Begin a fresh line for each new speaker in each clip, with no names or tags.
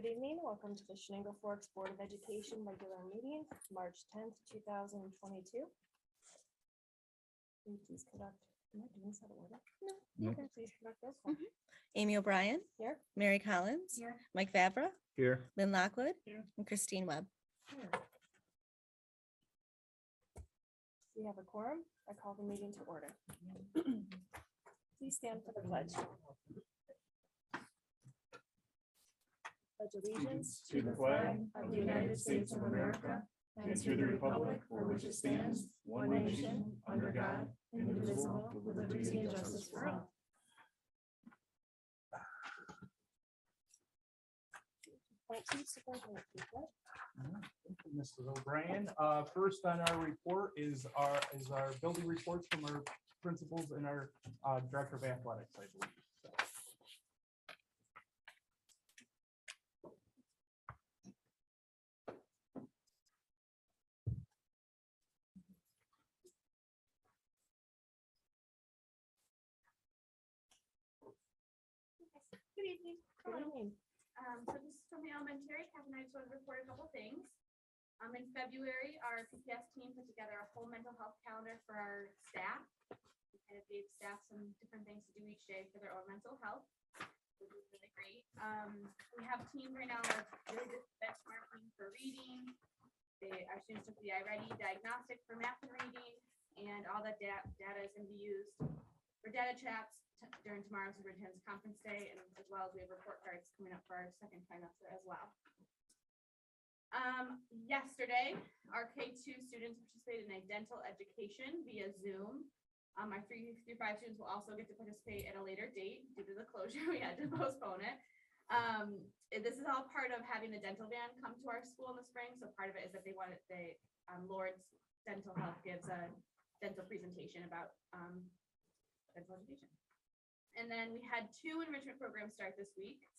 Good evening. Welcome to the Shenango Forks Board of Education regular meeting, March 10th, 2022. Please conduct. Am I doing this out of order? No. Okay, please conduct roll call.
Amy O'Brien,
Here.
Mary Collins,
Here.
Mike Fabra,
Here.
Lynn Lockwood,
Here.
and Christine Webb.
Here. We have a quorum. I call the meeting to order. Please stand for the pledge. Pledge allegiance
To the flag of the United States of America and to the republic for which it stands, one nation, under God, indivisible, with liberty and justice for all. Mrs. O'Brien, first on our report is our building reports from our principals and our director of athletics, I believe. So.
Good evening.
Good evening.
So this is from the elementary. Kathy and I just want to report a couple things. In February, our PPS team put together a whole mental health calendar for our staff. We kind of gave staff some different things to do each day for their own mental health, which was really great. We have teams right now that are really good benchmarking for reading. Our students took the iReady diagnostic for math and reading, and all that data is going to be used for data chats during tomorrow's superintendent's conference day, and as well as we have report cards coming up for our second trimester as well. Yesterday, our K2 students participated in a dental education via Zoom. Our 3 through 5 students will also get to participate at a later date due to the closure. We had to postpone it. This is all part of having the dental van come to our school in the spring. So part of it is that they wanted Lord's Dental Health gives a dental presentation about dental education. And then we had 2 enrichment programs start this week.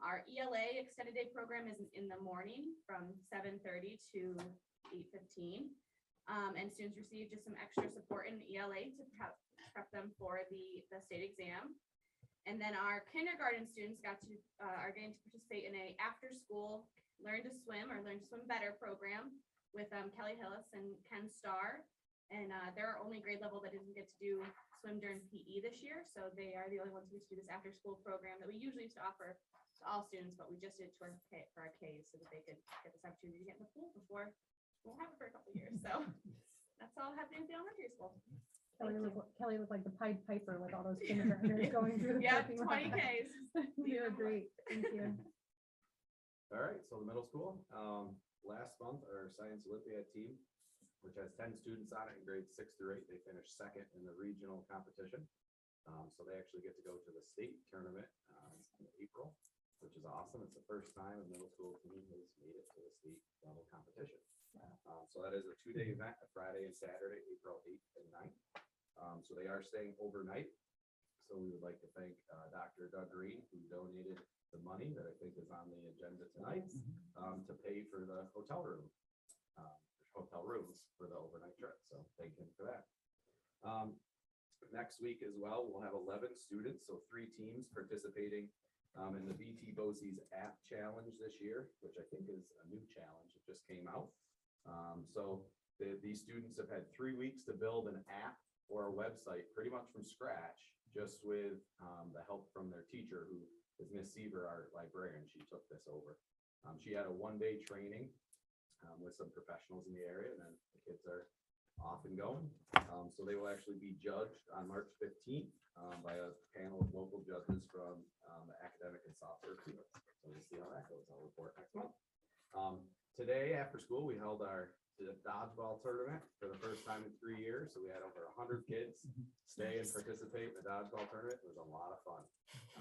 Our ELA extended day program is in the morning from 7:30 to 8:15. And students received just some extra support in the ELA to prep them for the state exam. And then our kindergarten students are going to participate in a after school Learn to Swim Better program with Kelly Hillis and Ken Starr. And they're our only grade level that doesn't get to do swim during PE this year. So they are the only ones who do this after school program that we usually used to offer to all students, but we just did for our Ks so that they could get this opportunity to get in the pool before we'll have it for a couple of years. So that's all happening at the elementary school.
Kelly looked like the Pied Piper with all those kindergartners going through the
Yeah,
parking
20
lot.
Ks.
You were great. Thank you.
All right, so the middle school, last month, our Science Olympiad team, which has 10 students on it in grades 6 through 8, they finished second in the regional competition. So they actually get to go to the state tournament in April, which is awesome. It's the first time a middle school team has made it to the state level competition. So that is a 2-day event, a Friday and Saturday, April 8th and 9th. So they are staying overnight. So we would like to thank Dr. Doug Green, who donated the money that I think is on the agenda tonight to pay for the hotel rooms for the overnight trip. So thank him for that. Next week as well, we'll have 11 students, so 3 teams participating in the BT Boces App Challenge this year, which I think is a new challenge. It just came out. So these students have had 3 weeks to build an app or a website pretty much from scratch, just with the help from their teacher, who is Miss Seaver, our librarian. She took this over. She had a 1-day training with some professionals in the area, and then the kids are off and going. So they will actually be judged on March 15th by a panel of local judges from the academic and software fields. So we'll see how that goes. I'll report next month. Today after school, we held our Dodgeball Tournament for the first time in 3 years. So we had over 100 kids stay and participate in the Dodgeball Tournament. It was a lot of fun.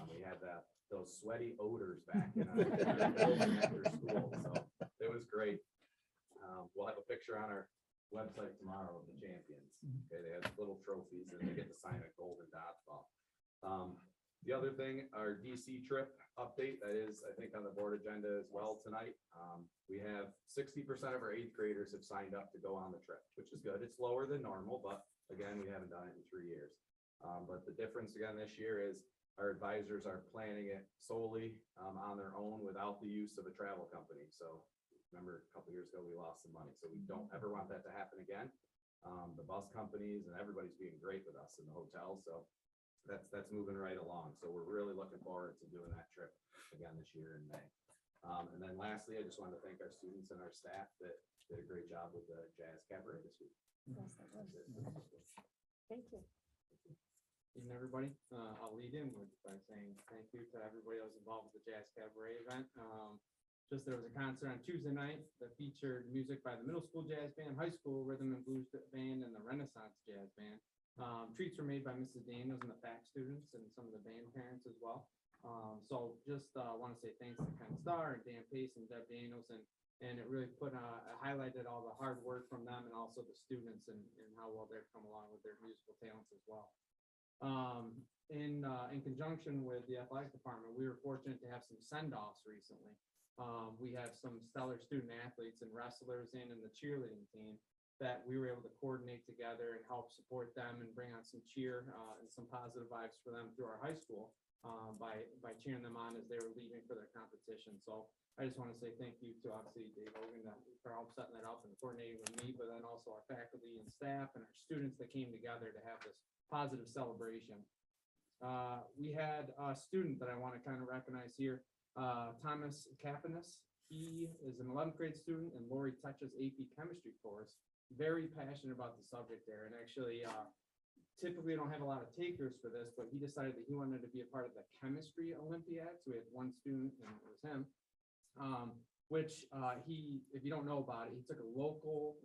We had those sweaty odors back in after school. So it was great. We'll have a picture on our website tomorrow of the champions. Okay, they have little trophies and they get to sign a golden dodgeball. The other thing, our DC trip update, that is, I think, on the board agenda as well tonight. We have 60% of our 8th graders have signed up to go on the trip, which is good. It's lower than normal, but again, we haven't done it in 3 years. But the difference again this year is our advisors are planning it solely on their own without the use of a travel company. So remember, a couple years ago, we lost some money, so we don't ever want that to happen again. The bus companies and everybody's being great with us in the hotel, so that's moving right along. So we're really looking forward to doing that trip again this year in May. And then lastly, I just wanted to thank our students and our staff that did a great job with the Jazz Cabaret this week.
Yes, that was. Thank you.
Evening, everybody. I'll lead in with by saying thank you to everybody that was involved with the Jazz Cabaret event. Just there was a concert on Tuesday night that featured music by the middle school jazz band, high school rhythm and blues band, and the Renaissance Jazz Band. Treats were made by Mrs. Daniels and the FAC students and some of the band parents as well. So just want to say thanks to Ken Starr and Dan Pace and Deb Daniels, and it really highlighted all the hard work from them and also the students and how well they've come along with their musical talents as well. In conjunction with the athletic department, we were fortunate to have some send-offs recently. We have some stellar student athletes and wrestlers in the cheerleading team that we were able to coordinate together and help support them and bring on some cheer and some positive vibes for them through our high school by cheering them on as they were leaving for their competition. So I just want to say thank you to obviously Dave Hogan for help setting that up and coordinating with me, but then also our faculty and staff and our students that came together to have this positive celebration. We had a student that I want to kind of recognize here, Thomas Kapanis. He is an 11th grade student in Lori Touch's AP chemistry course. Very passionate about the subject there, and actually typically don't have a lot of takers for this, but he decided that he wanted to be a part of the chemistry Olympiad. So we had one student, and it was him, which he, if you don't know about it, he took a local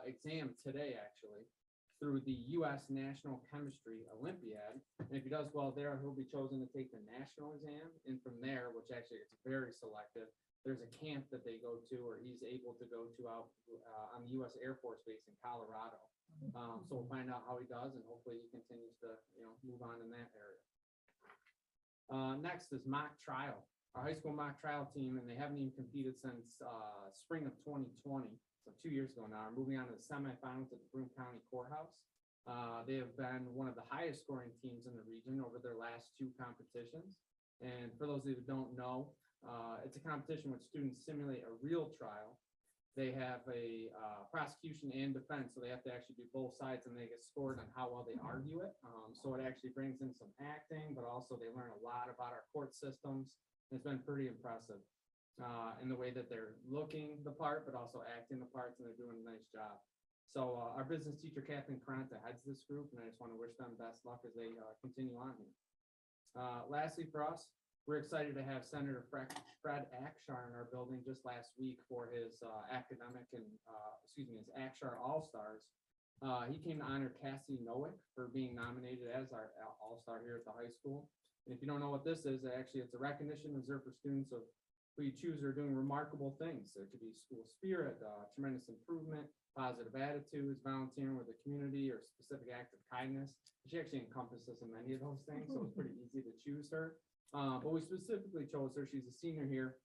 exam today, actually, through the U.S. National Chemistry Olympiad. And if he does well there, he'll be chosen to take the national exam. And from there, which actually it's very selective, there's a camp that they go to, or he's able to go to out on the U.S. Air Force Base in Colorado. So we'll find out how he does, and hopefully he continues to, move on in that area. Next is mock trial. Our high school mock trial team, and they haven't even competed since spring of 2020. So 2 years ago now, are moving on to the semifinals at the Broom County Courthouse. They have been one of the highest scoring teams in the region over their last two competitions. And for those of you who don't know, it's a competition which students simulate a real trial. They have a prosecution and defense, so they have to actually do both sides, and they get scored on how well they argue it. So it actually brings in some acting, but also they learn a lot about our court systems. It's been pretty impressive in the way that they're looking the part, but also acting the parts, and they're doing a nice job. So our business teacher, Kathleen Caranta, heads this group, and I just want to wish them best luck as they continue on here. Lastly, for us, we're excited to have Senator Fred Akshar in our building just last week for his academic and, his Akshar All-Stars. He came to honor Cassie Nowick for being nominated as our All-Star here at the high school. And if you don't know what this is, actually, it's a recognition reserved for students of who you choose are doing remarkable things. There could be school spirit, tremendous improvement, positive attitudes, volunteering with the community, or specific act of kindness. She actually encompasses in many of those things, so it's pretty easy to choose her. But we specifically chose her. She's a senior here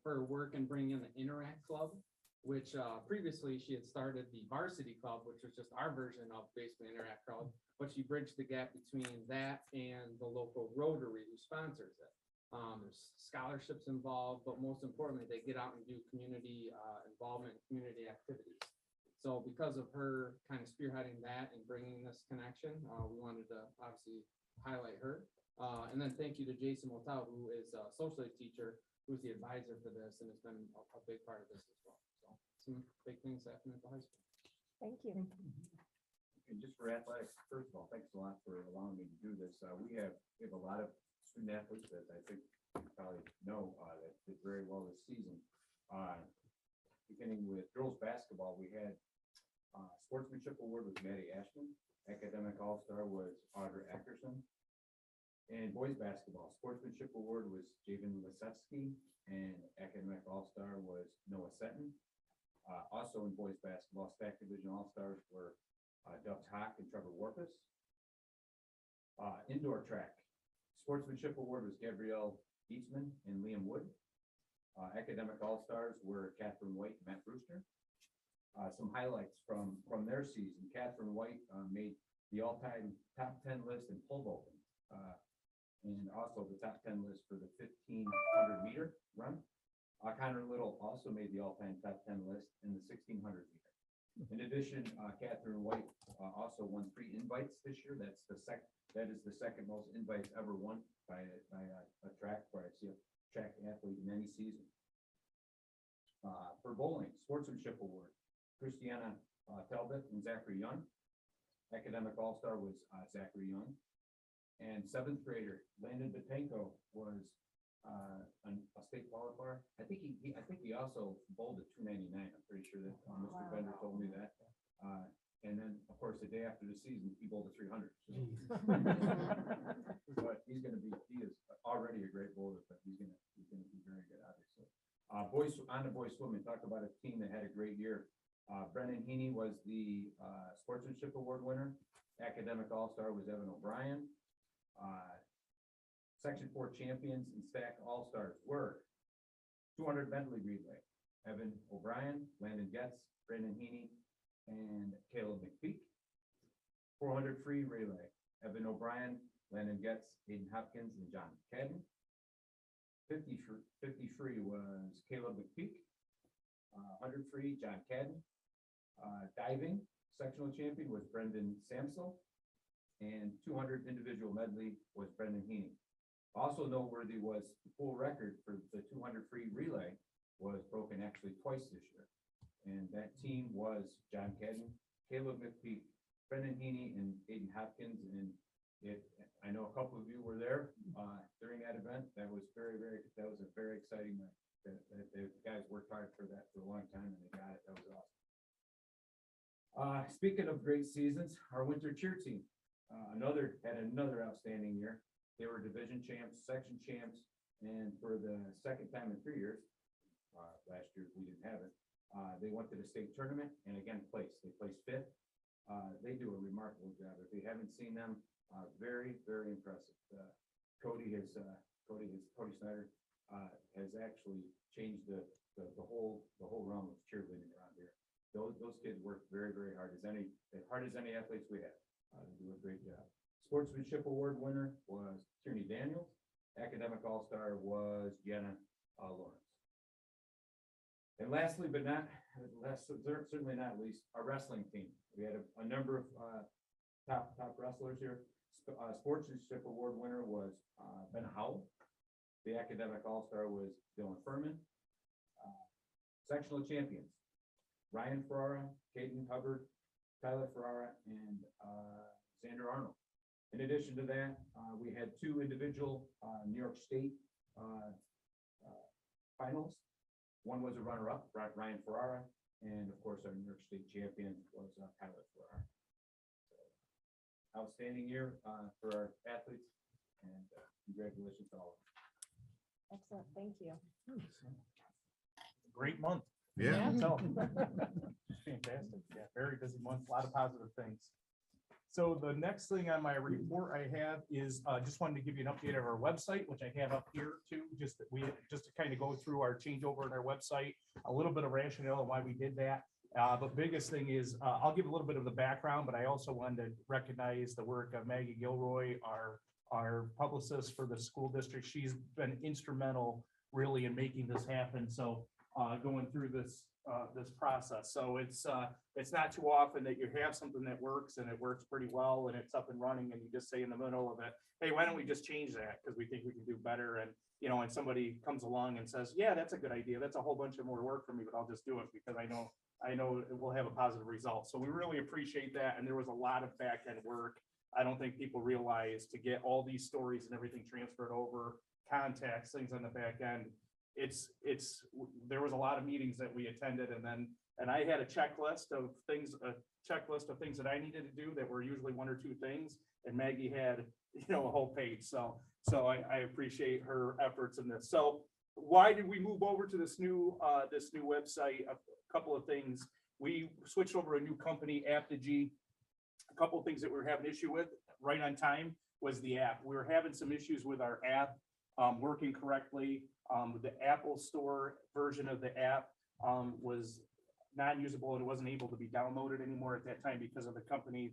for her work in bringing in the Interact Club, which previously she had started the Varsity Club, which was just our version of basically Interact Club, but she bridged the gap between that and the local Rotary who sponsors it. There's scholarships involved, but most importantly, they get out and do community involvement, community activities. So because of her kind of spearheading that and bringing this connection, we wanted to obviously highlight her. And then thank you to Jason Motel, who is a social ed teacher, who's the advisor for this and has been a big part of this as well. So some big things happening at the high school.
Thank you.
And just for athletics, first of all, thanks a lot for allowing me to do this. We have a lot of student athletes that I think you probably know that did very well this season. Beginning with girls basketball, we had Sportsmanship Award was Maddie Ashton. Academic All-Star was Audra Ackerson. And boys basketball, Sportsmanship Award was Javen Lisetsky, and Academic All-Star was Noah Seton. Also in boys basketball, Stack Division All-Stars were Dubs Hock and Trevor Warpus. Indoor track, Sportsmanship Award was Gabrielle Eastman and Liam Wood. Academic All-Stars were Catherine White and Matt Brewster. Some highlights from their season. Catherine White made the all-time top 10 list in pole vaulting. and also the top 10 list for the 1,500 meter run. Connor Little also made the all-time top 10 list in the 1,600 meter. In addition, Catherine White also won 3 invites this year. That is the second most invites ever won by a track athlete in any season. For bowling, Sportsmanship Award, Christiana Talbot and Zachary Young. Academic All-Star was Zachary Young. And 7th grader Landon Batenko was a state qualifier. I think he also bowled at 299. I'm pretty sure that Mr. Bender told me that. And then, of course, the day after the season, he bowled a 300. But he is already a great bowler, but he's gonna be very good, obviously. On the boys swimming, talk about a team that had a great year. Brennan Heaney was the Sportsmanship Award winner. Academic All-Star was Evan O'Brien. Section 4 champions and stack All-Stars were 200 medley relay, Evan O'Brien, Landon Getz, Brennan Heaney, and Caleb McPeak. 400 free relay, Evan O'Brien, Landon Getz, Aiden Hopkins, and John Cadden. 50 free was Caleb McPeak. 100 free, John Cadden. Diving, sectional champion was Brendan Samsel. And 200 individual medley was Brendan Heaney. Also noteworthy was the full record for the 200 free relay was broken actually twice this year. And that team was John Cadden, Caleb McPeak, Brendan Heaney, and Aiden Hopkins. And I know a couple of you were there during that event. That was a very exciting night. The guys worked hard for that for a long time, and they got it. That was awesome. Speaking of great seasons, our winter cheer team had another outstanding year. They were division champs, section champs, and for the second time in 3 years, last year we didn't have it, they went to the state tournament and again placed. They placed 5th. They do a remarkable job. If you haven't seen them, very, very impressive. Cody Snyder has actually changed the whole realm of cheerleading around here. Those kids work very, very hard as any athletes we have. They do a great job. Sportsmanship Award winner was Tierney Daniels. Academic All-Star was Jenna Lawrence. And lastly, but certainly not least, our wrestling team. We had a number of top wrestlers here. Sportsmanship Award winner was Ben Howell. The Academic All-Star was Dylan Furman. Sectional champions, Ryan Ferrara, Caden Hubbard, Tyler Ferrara, and Xander Arnold. In addition to that, we had 2 individual New York State finals. One was a runner-up, Ryan Ferrara, and of course, our New York State champion was Tyler Ferrara. So, outstanding year for our athletes, and congratulations to all of them.
Excellent, thank you.
Great month.
Yeah.
So, fantastic. Yeah, very busy month, a lot of positive things. So the next thing on my report I have is just wanted to give you an update of our website, which I have up here too, just to kind of go through our changeover in our website, a little bit of rationale and why we did that. But biggest thing is I'll give a little bit of the background, but I also wanted to recognize the work of Maggie Gilroy, our publicist for the school district. She's been instrumental really in making this happen. So going through this process. So it's not too often that you have something that works and it works pretty well and it's up and running and you just say in the middle of it, hey, why don't we just change that? Because we think we can do better. And, and somebody comes along and says, yeah, that's a good idea. That's a whole bunch of more work for me, but I'll just do it because I know it will have a positive result. So we really appreciate that. And there was a lot of back end work. I don't think people realize to get all these stories and everything transferred over, contacts, things on the back end. There was a lot of meetings that we attended and I had a checklist of things that I needed to do that were usually 1 or 2 things. And Maggie had, a whole page. So I appreciate her efforts in this. So why did we move over to this new website? A couple of things. We switched over a new company, Aptigee. A couple of things that we were having issue with right on time was the app. We were having some issues with our app working correctly. The Apple Store version of the app was non-usable and it wasn't able to be downloaded anymore at that time because of the company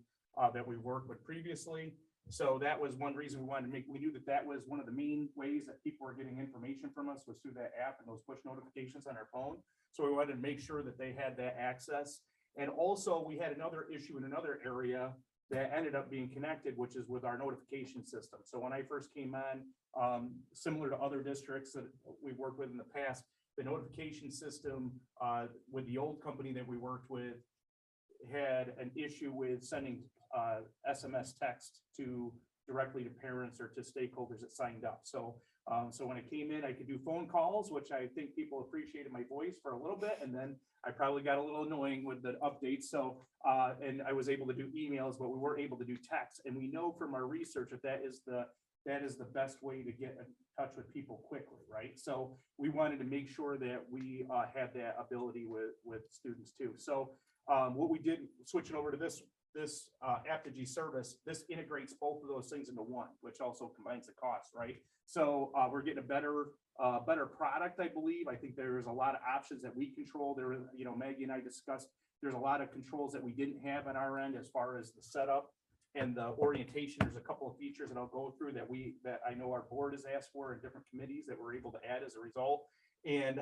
that we worked with previously. So that was one reason we wanted to make, we knew that that was one of the main ways that people were getting information from us was through that app and those push notifications on our phone. So we wanted to make sure that they had that access. And also we had another issue in another area that ended up being connected, which is with our notification system. So when I first came on, similar to other districts that we've worked with in the past, the notification system with the old company that we worked with had an issue with sending SMS text directly to parents or to stakeholders that signed up. So when it came in, I could do phone calls, which I think people appreciated my voice for a little bit. And then I probably got a little annoying with the updates. So, and I was able to do emails, but we weren't able to do text. And we know from our research that that is the best way to get in touch with people quickly, right? So we wanted to make sure that we had that ability with students too. So what we did, switching over to this Apogee service, this integrates both of those things into one, which also combines the cost, right? So we're getting a better product, I believe. I think there's a lot of options that we control. There, Maggie and I discussed, there's a lot of controls that we didn't have on our end as far as the setup and the orientation. There's a couple of features that I'll go through that I know our board has asked for in different committees that we're able to add as a result. And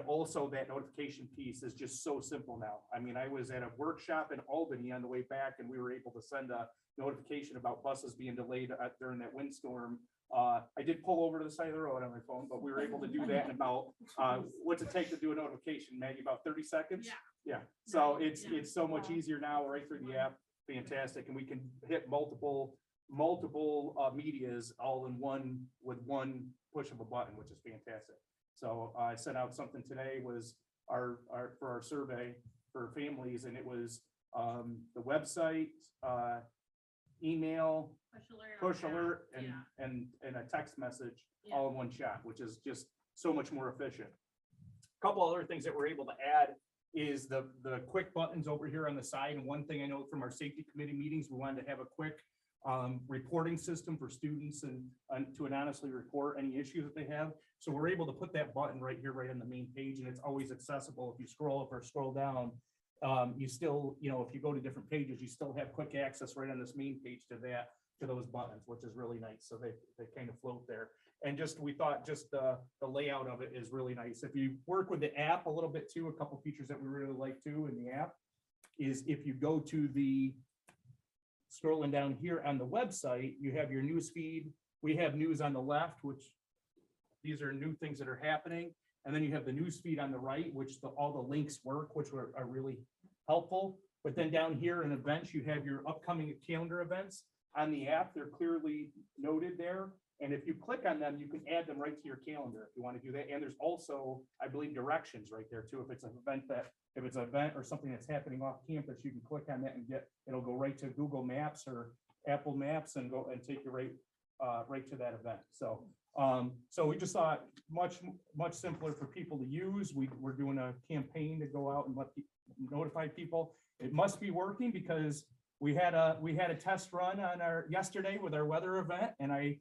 also that notification piece is just so simple now. I mean, I was at a workshop in Albany on the way back and we were able to send a notification about buses being delayed during that windstorm. I did pull over to the side of the road on my phone, but we were able to do that in about, what's it take to do a notification, Maggie, about 30 seconds? Yeah. So it's so much easier now right through the app. Fantastic. And we can hit multiple medias all in one with one push of a button, which is fantastic. So I sent out something today was for our survey for families, and it was the website, email, push alert, and a text message all in one shot, which is just so much more efficient. A couple other things that we're able to add is the quick buttons over here on the side. And one thing I know from our safety committee meetings, we wanted to have a quick reporting system for students and to anonymously report any issues that they have. So we're able to put that button right here, right on the main page, and it's always accessible. If you scroll up or scroll down, you still, if you go to different pages, you still have quick access right on this main page to those buttons, which is really nice. So they kind of float there. And we thought the layout of it is really nice. If you work with the app a little bit too, a couple features that we really like too in the app is if you go to scrolling down here on the website, you have your news feed. We have news on the left, which these are new things that are happening. And then you have the news feed on the right, which all the links work, which are really helpful. But then down here in events, you have your upcoming calendar events on the app. They're clearly noted there. And if you click on them, you can add them right to your calendar if you want to do that. And there's also, I believe, directions right there too. If it's an event or something that's happening off campus, you can click on that and it'll go right to Google Maps or Apple Maps and take you right to that event. So we just thought much simpler for people to use. We're doing a campaign to go out and notify people. It must be working because we had a test run on yesterday with our weather event, and I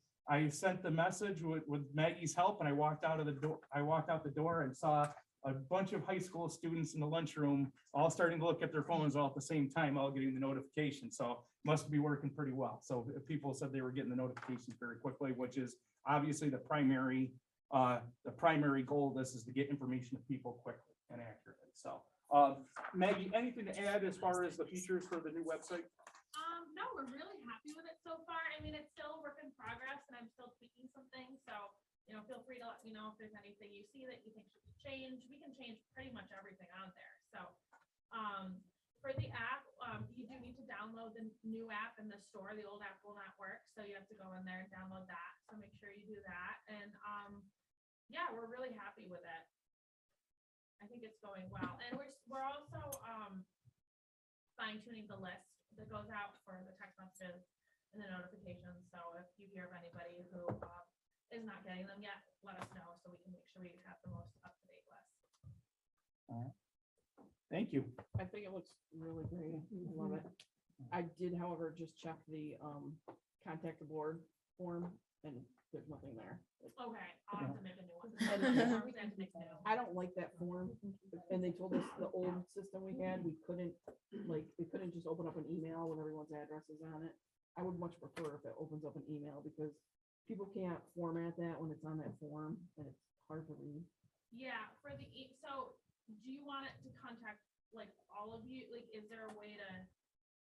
sent the message with Maggie's help, and I walked out the door and saw a bunch of high school students in the lunchroom all starting to look at their phones all at the same time, all getting the notification. So must be working pretty well. So people said they were getting the notifications very quickly, which is obviously the primary goal of this is to get information to people quickly and accurately. So Maggie, anything to add as far as the features for the new website?
No, we're really happy with it so far. I mean, it's still a work in progress and I'm still tweaking some things. So, feel free to let me know if there's anything you see that you think should be changed. We can change pretty much everything on there. So, for the app, you do need to download the new app in the store. The old app will not work. So you have to go in there and download that. So make sure you do that. And yeah, we're really happy with it. I think it's going well. And we're also fine tuning the list that goes out for the text messages and the notifications. So if you hear of anybody who is not getting them yet, let us know so we can make sure we have the most up-to-date list.
All right. Thank you.
I think it looks really great. Love it. I did, however, just check the contact the board form and there's nothing there.
Okay, I'll have to make a new one.
I don't like that form. And they told us the old system we had, we couldn't just open up an email with everyone's addresses on it. I would much prefer if it opens up an email because people can't format that when it's on that form and it's hard to read.
Yeah, for the, so do you want it to contact like all of you? Like, is there a way to?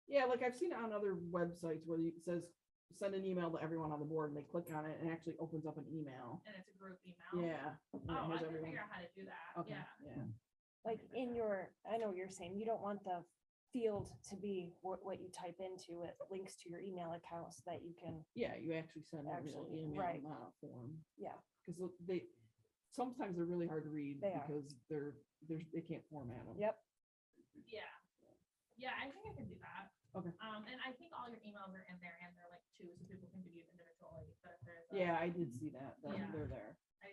Yeah, like I've seen it on other websites where it says, send an email to everyone on the board and they click on it and it actually opens up an email.
And it's a group email?
Yeah. and it
Oh, I
has
can
everyone-
figure out how to do that.
Okay,
Yeah.
yeah.
Like in your, I know what you're saying, you don't want the field to be what you type into, it links to your email account so that you can,
Yeah, you actually send a real
Actually,
email,
right.
not a form.
yeah,
Because sometimes they're really hard to read
They are.
because they can't format them.
yep.
Yeah. Yeah, I think I can do that.
Okay.
And I think all your emails are in there and they're like too, so people can view individually, but if there's.
Yeah, I did see that.
Yeah.
They're there.
I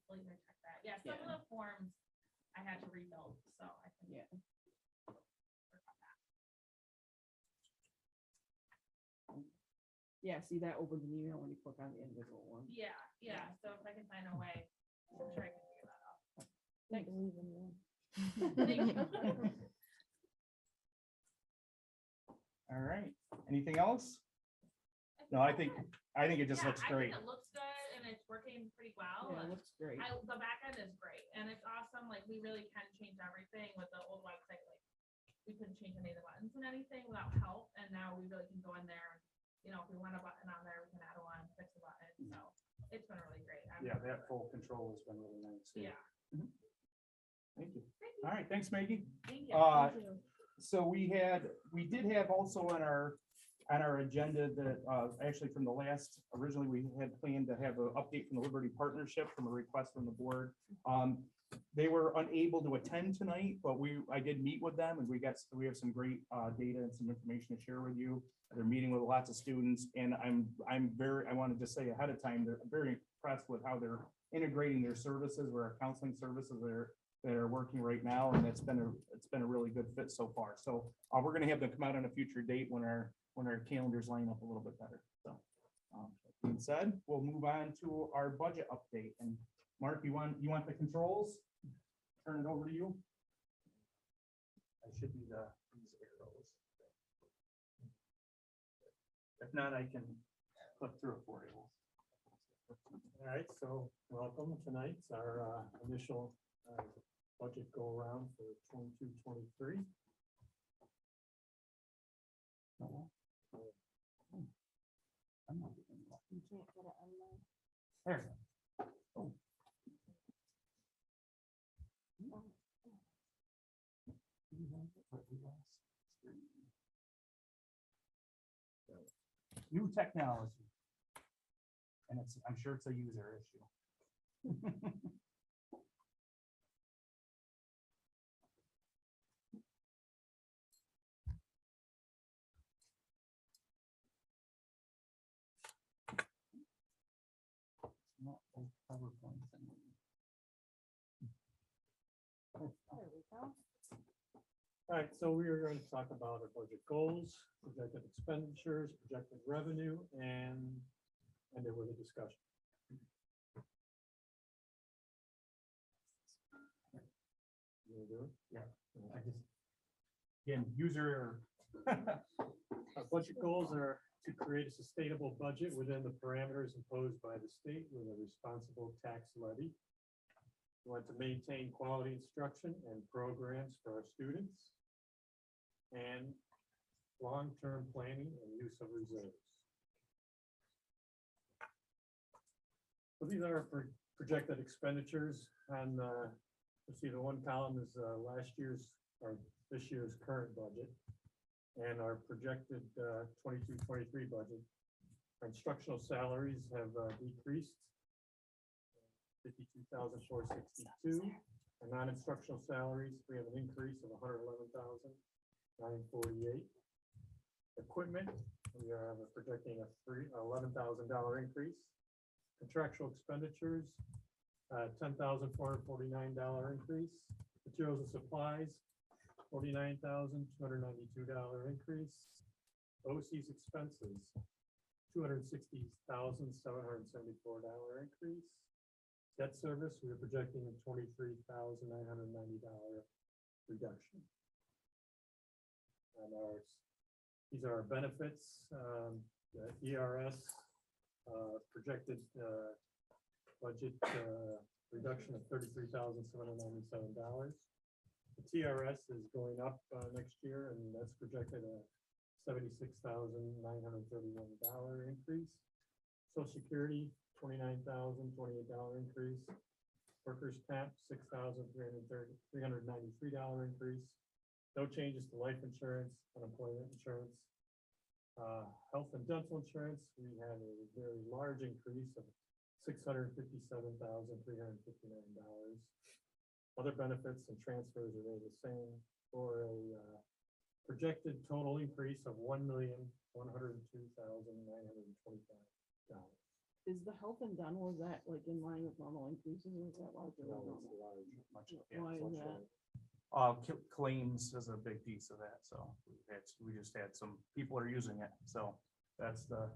believe I checked that. Yeah, some of
Yeah.
the forms I had to rebuild, so I can.
Yeah.
work on that.
Yeah, see, that opens an email when you click on the individual one.
Yeah, so if I can find a way, I'm sure I can figure that out.
I believe in you.
Thank you.
All right, anything else? No, I think it just
Yeah,
looks
I
great.
think it looks good and it's working pretty well.
Yeah, it
and
looks great.
the back end is great and it's awesome. Like we really can change everything with the old website. Like we couldn't change any of the buttons and anything without help. And now we really can go in there and, you know, if we want a button on there, we can add one, fix the button. So it's been really great.
Yeah, that full control has been really nice.
Yeah.
Thank you.
Thank you.
All right, thanks, Maggie.
Thank you.
So we did have also on our agenda that, actually from the last, originally we had planned to have an update from the Liberty Partnership from a request from the board. They were unable to attend tonight, but I did meet with them and we have some great, data and some information to share with you. They're meeting with lots of students and I wanted to say ahead of time, they're very impressed with how they're integrating their services, where our counseling services that are working right now, and it's been a really good fit so far. So we're gonna have them come out on a future date when our calendars line up a little bit better. So that being said, we'll move on to our budget update. And Mark, you want the controls? Turn it over to you. I should be these arrows. If not, I can click through it for you.
All right, so welcome. Tonight's our initial budget go around for 22-23.
You can't get it on the.
There. Oh. New technology. And I'm sure it's a user issue. Not those PowerPoints anymore.
There we go.
All right, so we are going to talk about our budget goals, projected expenditures, projected revenue, and end it with a discussion. You wanna do it?
Yeah. I just, again, user.
Our budget goals are to create a sustainable budget within the parameters imposed by the state with a responsible tax levy. We want to maintain quality instruction and programs for our students. And long-term planning and use of reserves. So these are projected expenditures on, you see the one column is last year's or this year's current budget. And our projected 22-23 budget. Our instructional salaries have decreased 52,462. Our non-instructional salaries, we have an increase of 111,948. Equipment, we are projecting a $11,000 increase. Contractual expenditures, $10,449 increase. Materials and supplies, $49,292 increase. Boces expenses, $260,774 increase. Debt service, we are projecting a $23,990 reduction. And our These are our benefits, the ERS, projected, budget, reduction of $33,797. The TRS is going up, next year, and that's projected a $76,931 increase. Social Security, $29,028 increase. Workers' comp, $6,393 increase. No changes to life insurance, unemployment insurance. Health and dental insurance, we have a very large increase of $657,359. Other benefits and transfers are really the same for a projected total increase of $1,102,925.
Is the health and dental, is that like in line with normal increases or is that larger? than
No,
normal?
it's large.
Much,
Why is that?
Claims is a big piece of that, so we just had some people are using it, so that's the,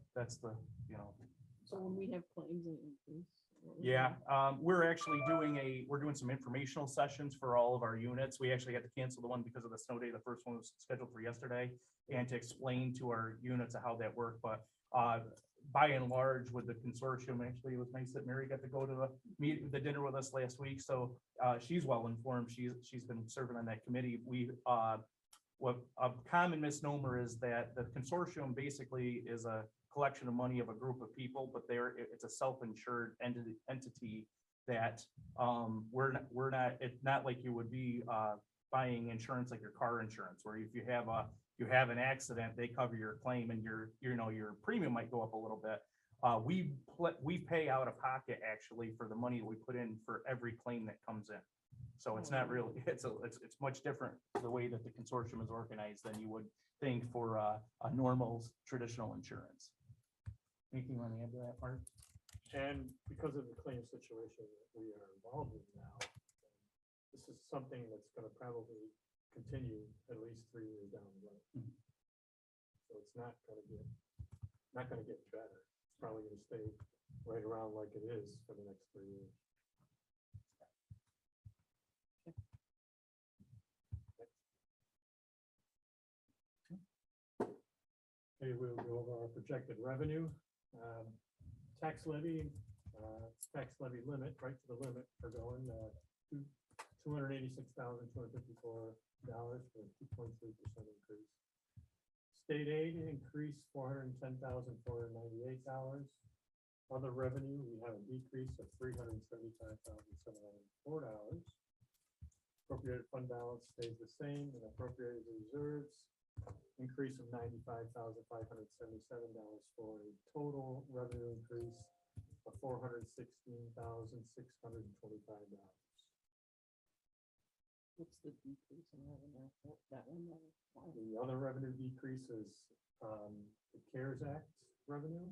So when we have claims and increase. what is
yeah,
that?
we're actually we're doing some informational sessions for all of our units. We actually had to cancel the one because of the snow day. The first one was scheduled for yesterday, and to explain to our units how that worked, but by and large, with the consortium, actually, it was nice that Mary got to go to the dinner with us last week, so she's well informed. She's been serving on that committee. What a common misnomer is that the consortium basically is a collection of money of a group of people, but it's a self-insured entity that we're not, it's not like you would be buying insurance like your car insurance, where if you have an accident, they cover your claim and your premium might go up a little bit. We pay out of pocket actually for the money that we put in for every claim that comes in. So it's not really, it's much different the way that the consortium is organized than you would think for a normal traditional insurance. Anything you want to add to that part?
And because of the claim situation that we are involved in now, this is something that's gonna probably continue at least 3 years down the road.
Mhm.
So it's not gonna get better. It's probably gonna stay right around like it is for the next 3 years. Okay, we'll go over our projected revenue. Tax levy limit, right to the limit, we're going $286,254 for a 2.3% increase. State aid increased $410,498. Other revenue, we have a decrease of $375,704. Appropriated fund balance stays the same, and appropriated reserves increase of $95,577 for a total revenue increase of $416,625.
What's the decrease in revenue? That one? Why?
The other revenue decrease is the CARES Act revenue.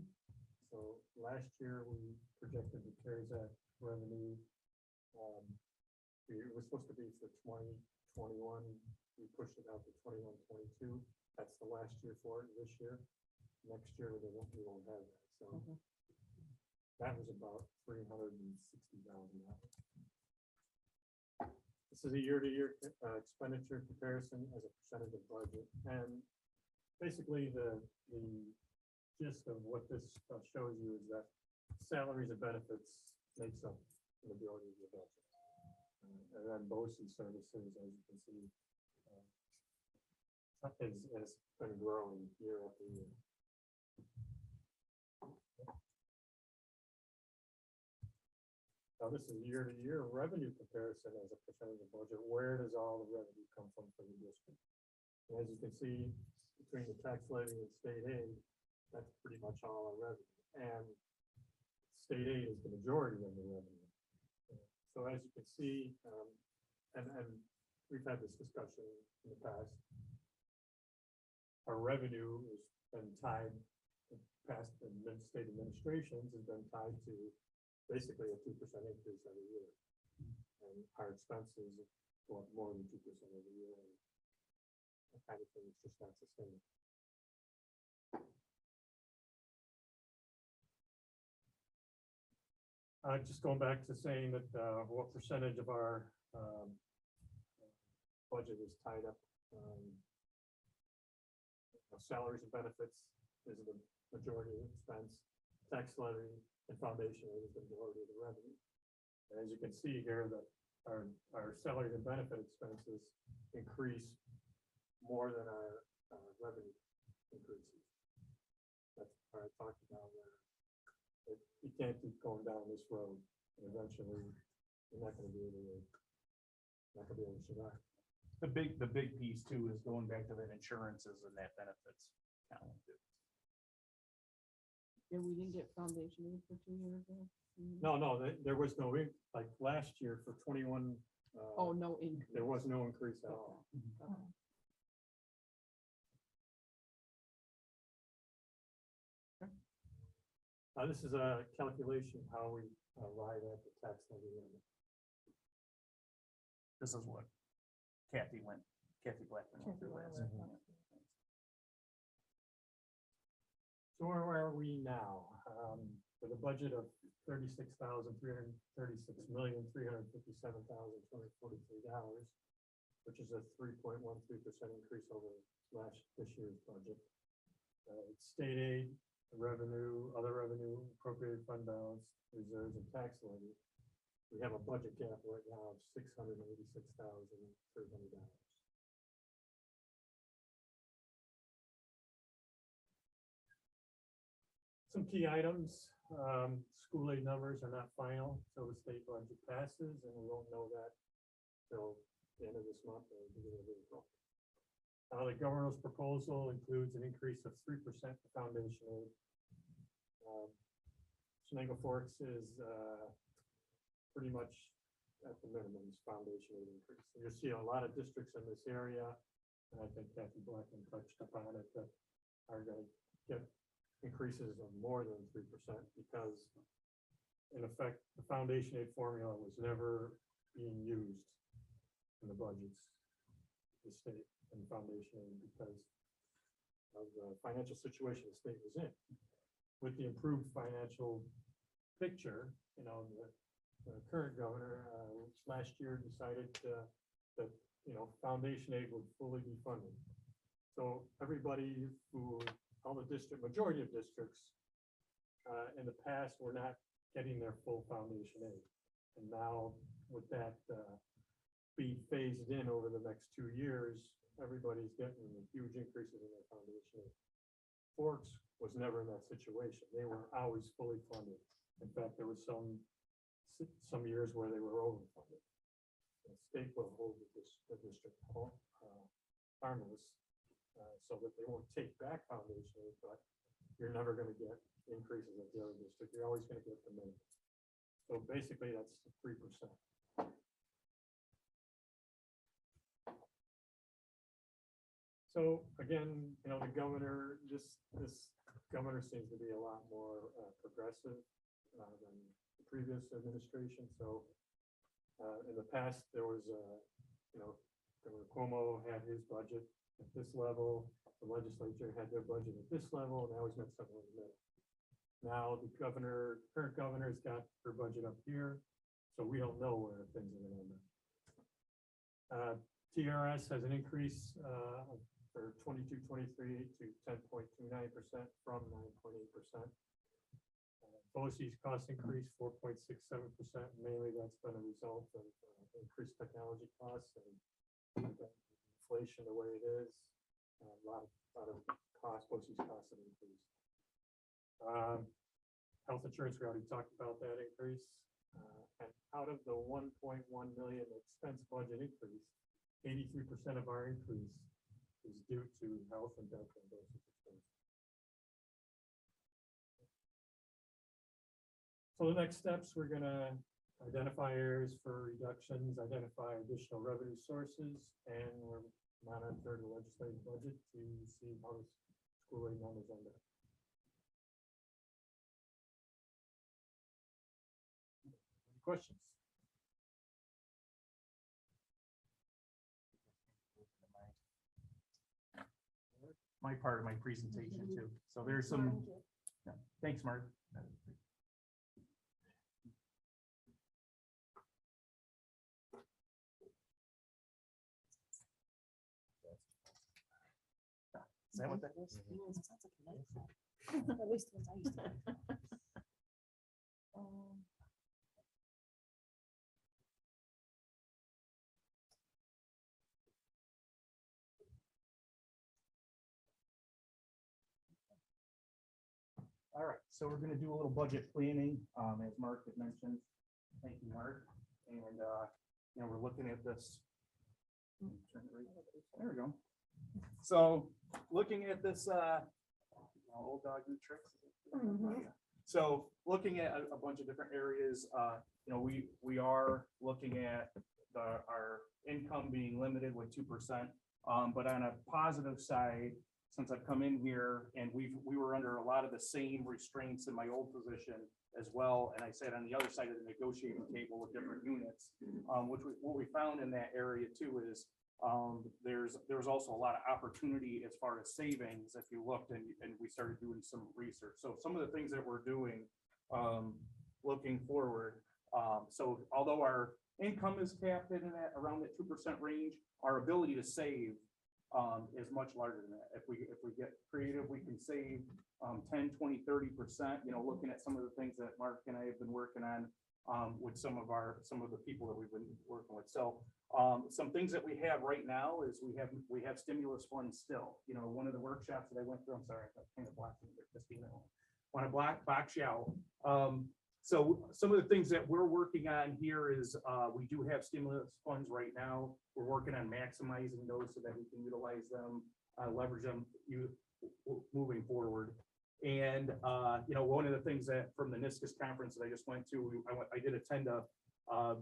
So last year, we projected the CARES Act revenue. It was supposed to be for 2021. We pushed it out to 21-22. That's the last year for it this year. Next year, we won't have that. So
Okay.
that was about $360,000. This is a year-to-year expenditure comparison as a percentage of budget. And basically, the gist of what this shows you is that salaries and benefits makes up the majority of the budget. And then Boces services, as you can see, has been growing year after year. Now, this is year-to-year revenue comparison as a percentage of budget. Where does all the revenue come from for the district? And as you can see, between the tax levy and state aid, that's pretty much all our revenue. And state aid is the majority of the revenue. So as you can see, and we've had this discussion in the past, our revenue has been tied, past state administrations has been tied to basically a 2% increase every year. And our expenses go up more than 2% every year. And that kind of thing is just not sustainable. Just going back to saying that what percentage of our budget is tied up Salaries and benefits is the majority of the expense, tax levy and foundation is the majority of the revenue. And as you can see here, that our salary and benefit expenses increase more than our revenue increases. That's what I talked about there. You can't keep going down this road, and eventually you're not gonna be able to survive.
The big piece too is going back to that insurances and that benefits. column, too.
Yeah, we didn't get foundation aid for 2 years ago.
No, there was no, like last year for 21.
Oh, no increase.
There was no increase at all.
Okay.
This is a calculation how we arrive at the tax levy limit.
This is what Kathy Blackman went through last.
So where are we now? With a budget of $36,336,357,243, which is a 3.13% increase over this year's budget. State aid, revenue, other revenue, appropriated fund balance, reserves, and tax levy. We have a budget gap right now of $686,300. Some key items, school aid numbers are not final until the state budget passes, and we won't know that till the end of this month or beginning of April. The governor's proposal includes an increase of 3% for foundation aid. Chenango Forks is pretty much at the minimum foundation aid increase. So you'll see a lot of districts in this area, and I think Kathy Blackman touched upon it, that are going to get increases of more than 3% because in effect, the foundation aid formula was never being used in the budgets, the state and foundation aid because of the financial situation the state was in. With the improved financial picture, the current governor last year decided that, foundation aid would fully be funded. So everybody majority of districts in the past were not getting their full foundation aid. And now with that being phased in over the next 2 years, everybody's getting huge increases in their foundation aid. Forks was never in that situation. They were always fully funded. In fact, there was some years where they were overfunded. The state will hold the district harmless so that they won't take back foundation aid, but you're never going to get increases at the other district. You're always going to get the minimum. So basically, that's 3%. So again, the governor, this governor seems to be a lot more progressive than the previous administration. So in the past, there was, Governor Cuomo had his budget at this level, the legislature had their budget at this level, and now he's got something in the middle. Now the current governor's got her budget up here, so we don't know where things are going to end up. TRS has an increase for 22-23 to 10.29% from 9.8%. Boces cost increase 4.67%. Mainly that's been a result of increased technology costs and inflation the way it is. A lot of Boces costs have increased. Health insurance, we already talked about that increase. And out of the 1.1 million expense budget increase, 83% of our increase is due to health and dental and Boces expenses. So the next steps, we're going to identify areas for reductions, identify additional revenue sources, and we're monitor the legislative budget to see how the school aid numbers end up. Questions?
My part of my presentation too. So there's some, yeah, thanks, Mark. that what that is?
Mm, sounds like a nice- At least the ones I used to have.
All right, so we're gonna do a little budget planning, as Mark had mentioned. Thank you, Mark. And, we're looking at this. There we go. So, looking at this, old dog new tricks. So, looking at a bunch of different areas, we are looking at our income being limited with 2%. But on a positive side, since I've come in here and we were under a lot of the same restraints in my old position as well. And I sat on the other side of the negotiating table with different units, what we found in that area too is there's also a lot of opportunity as far as savings if you looked and we started doing some research. So some of the things that we're doing looking forward. So although our income is capped in that around that 2% range, our ability to save is much larger than that. If we get creative, we can save 10, 20, 30%, looking at some of the things that Mark and I have been working on with some of the people that we've been working with. So some things that we have right now is we have stimulus funds still. One of the workshops that I went through, I'm sorry, I kind of blocked it, Christina. Want to box you out. So some of the things that we're working on here is we do have stimulus funds right now. We're working on maximizing those so that we can utilize them, leverage them moving forward. And one of the things that from the NISCUS conference that I just went to, I did attend a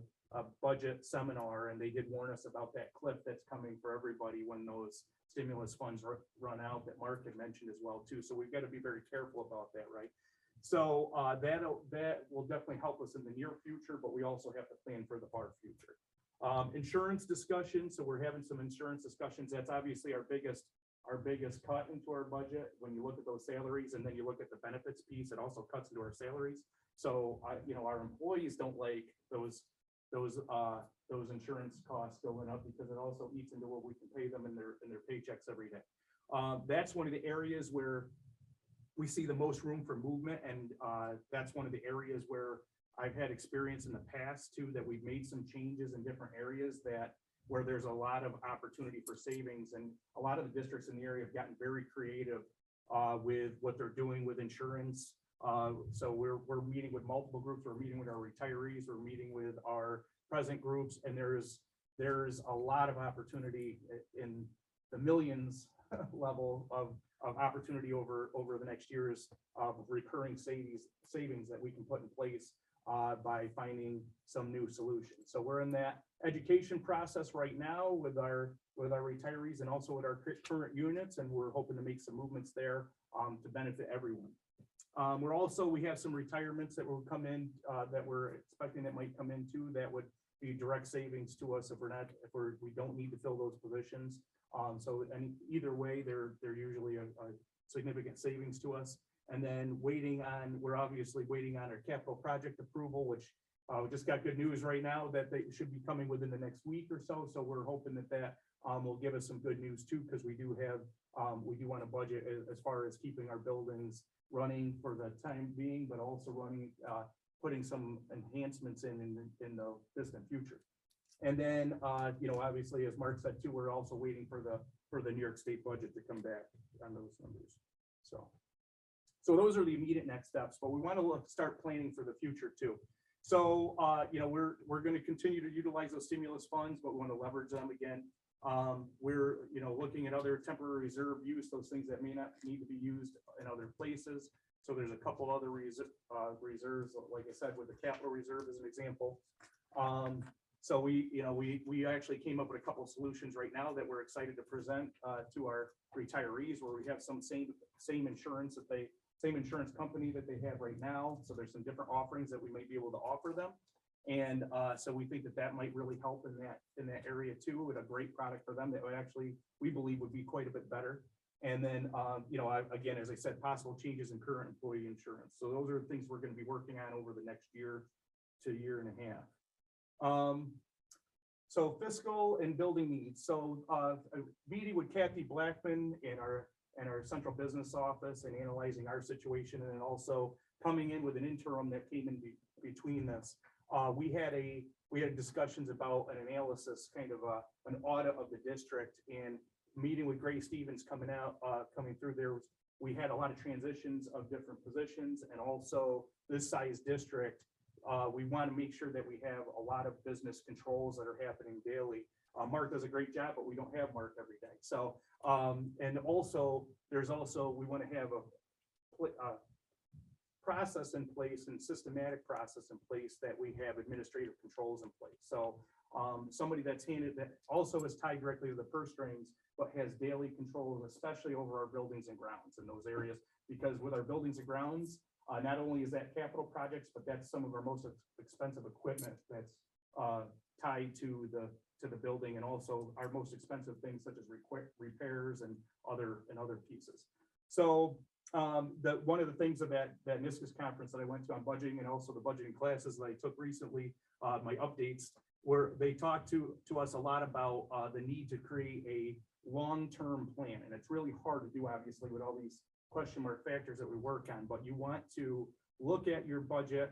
budget seminar, and they did warn us about that cliff that's coming for everybody when those stimulus funds run out that Mark had mentioned as well too. So we've got to be very careful about that, right? So that will definitely help us in the near future, but we also have to plan for the far future. Insurance discussion. So we're having some insurance discussions. That's obviously our biggest cut into our budget. When you look at those salaries and then you look at the benefits piece, it also cuts into our salaries. So our employees don't like those insurance costs going up because it also eats into what we can pay them in their paychecks every day. That's one of the areas where we see the most room for movement, and that's one of the areas where I've had experience in the past too, that we've made some changes in different areas where there's a lot of opportunity for savings, and a lot of the districts in the area have gotten very creative with what they're doing with insurance. So we're meeting with multiple groups. We're meeting with our retirees. We're meeting with our present groups, and there's a lot of opportunity in the millions level of opportunity over the next years of recurring savings that we can put in place by finding some new solutions. So we're in that education process right now with our retirees and also with our current units, and we're hoping to make some movements there to benefit everyone. We have some retirements that will come in that we're expecting that might come in too, that would be direct savings to us if we don't need to fill those positions. So either way, they're usually a significant savings to us. And then we're obviously waiting on our capital project approval, which we just got good news right now that they should be coming within the next week or so. So we're hoping that will give us some good news too, because we do want to budget as far as keeping our buildings running for the time being, but also putting some enhancements in the distant future. And then, obviously, as Mark said too, we're also waiting for the New York State budget to come back on those numbers. So those are the immediate next steps, but we want to start planning for the future too. So, we're going to continue to utilize those stimulus funds, but we want to leverage them again. We're, looking at other temporary reserve use, those things that may not need to be used in other places. So there's a couple other reserves, like I said, with the capital reserve as an example. So we actually came up with a couple of solutions right now that we're excited to present to our retirees, where we have some same insurance company that they have right now. So there's some different offerings that we might be able to offer them. And so we think that might really help in that area too, with a great product for them that would actually, we believe, would be quite a bit better. And then, again, as I said, possible changes in current employee insurance. So those are the things we're going to be working on over the next year to year and a half. So fiscal and building needs. So meeting with Kathy Blackman and and our central business office and analyzing our situation, and then also coming in with an interim that came in between this. We had discussions about an analysis, kind of an audit of the district, and meeting with Gray Stevens coming through there. We had a lot of transitions of different positions, and also this size district, we want to make sure that we have a lot of business controls that are happening daily. Mark does a great job, but we don't have Mark every day. So, and also, we want to have a process in place and systematic process in place that we have administrative controls in place. So, somebody that also is tied directly to the purse strings, but has daily control, especially over our buildings and grounds in those areas. Because with our buildings and grounds, not only is that capital projects, but that's some of our most expensive equipment that's tied to the building, and also our most expensive things such as repairs and other pieces. So one of the things of that NISCUS conference that I went to on budgeting, and also the budgeting classes that I took recently, my updates, where they talked to us a lot about the need to create a long-term plan. And it's really hard to do, obviously, with all these question mark factors that we work on, but you want to look at your budget,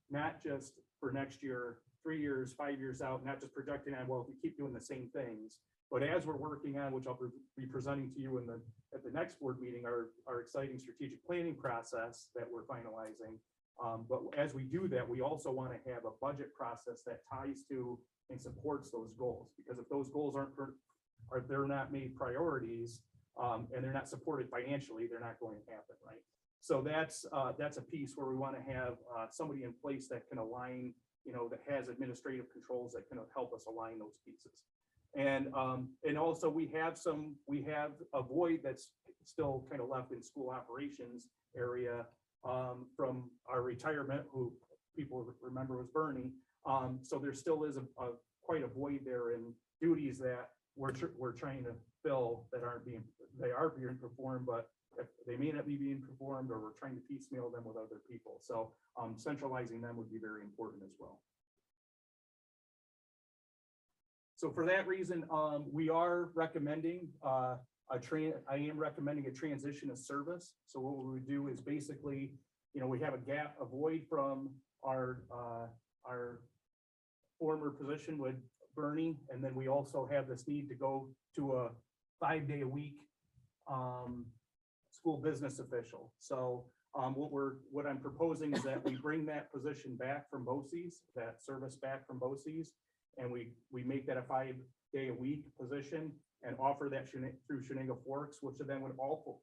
not just for next year, 3 years, 5 years out, not just projecting on, well, if we keep doing the same things, but as we're working on, which I'll be presenting to you at the next board meeting, our exciting strategic planning process that we're finalizing. But as we do that, we also want to have a budget process that ties to and supports those goals, because if those goals they're not made priorities, and they're not supported financially, they're not going to happen, right? So that's a piece where we want to have somebody in place that can align, that has administrative controls that can help us align those pieces. And also we have a void that's still kind of left in school operations area from our retirement, who people remember was Bernie. So there still is quite a void there in duties that we're trying to fill that are being performed, but they may not be being performed, or we're trying to piecemeal them with other people. So centralizing them would be very important as well. So for that reason, we are recommending I am recommending a transition of service. So what we would do is basically, we have a void from our former position with Bernie, and then we also have this need to go to a 5-day-a-week school business official. So what I'm proposing is that we bring that position back from Boces, that service back from Boces, and we make that a 5-day-a-week position and offer that through Chenango Forks, which then would also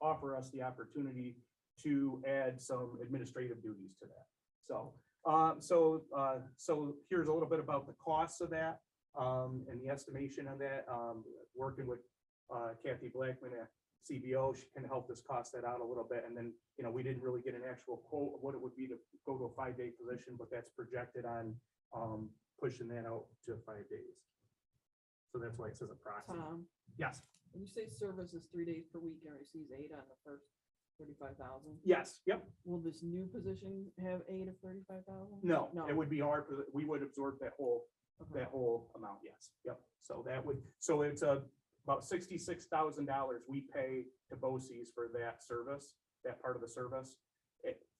offer us the opportunity to add some administrative duties to that. So here's a little bit about the costs of that and the estimation of that. Working with Kathy Blackman at CBO, she can help us cost that out a little bit. And then, we didn't really get an actual quote of what it would be to go to a 5-day position, but that's projected on pushing that out to 5 days. So that's why it says approximate. Yes.
When you say service is 3 days per week and receives 8 on the first 35,000.
Yes. Yep.
Will this new position have 8 of 35,000?
No,
No.
it would be we would absorb that whole amount. Yes. Yep. So it's about $66,000 we pay to Boces for that service, that part of the service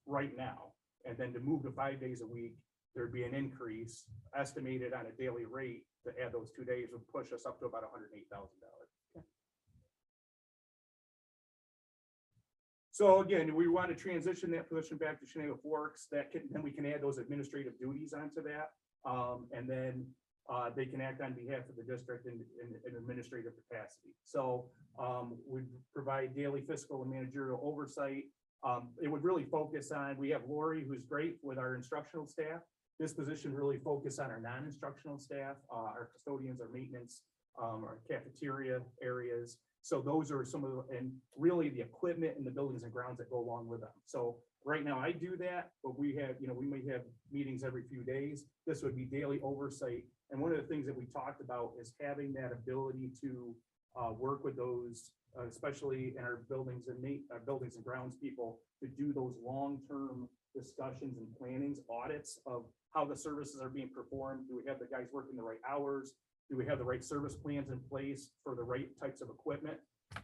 right now. And then to move to 5 days a week, there'd be an increase estimated on a daily rate to add those 2 days would push us up to about $108,000.
Okay.
So again, we want to transition that position back to Chenango Forks. Then we can add those administrative duties onto that. And then they can act on behalf of the district in administrative capacity. So we provide daily fiscal and managerial oversight. It would really focus on, we have Lori, who's great with our instructional staff. This position really focus on our non-instructional staff, our custodians, our maintenance, our cafeteria areas. So those are some of and really the equipment and the buildings and grounds that go along with them. So right now I do that, but we have, we may have meetings every few days. This would be daily oversight. And one of the things that we talked about is having that ability to work with those, especially in our buildings and grounds people, to do those long-term discussions and plannings, audits of how the services are being performed. Do we have the guys working the right hours? Do we have the right service plans in place for the right types of equipment?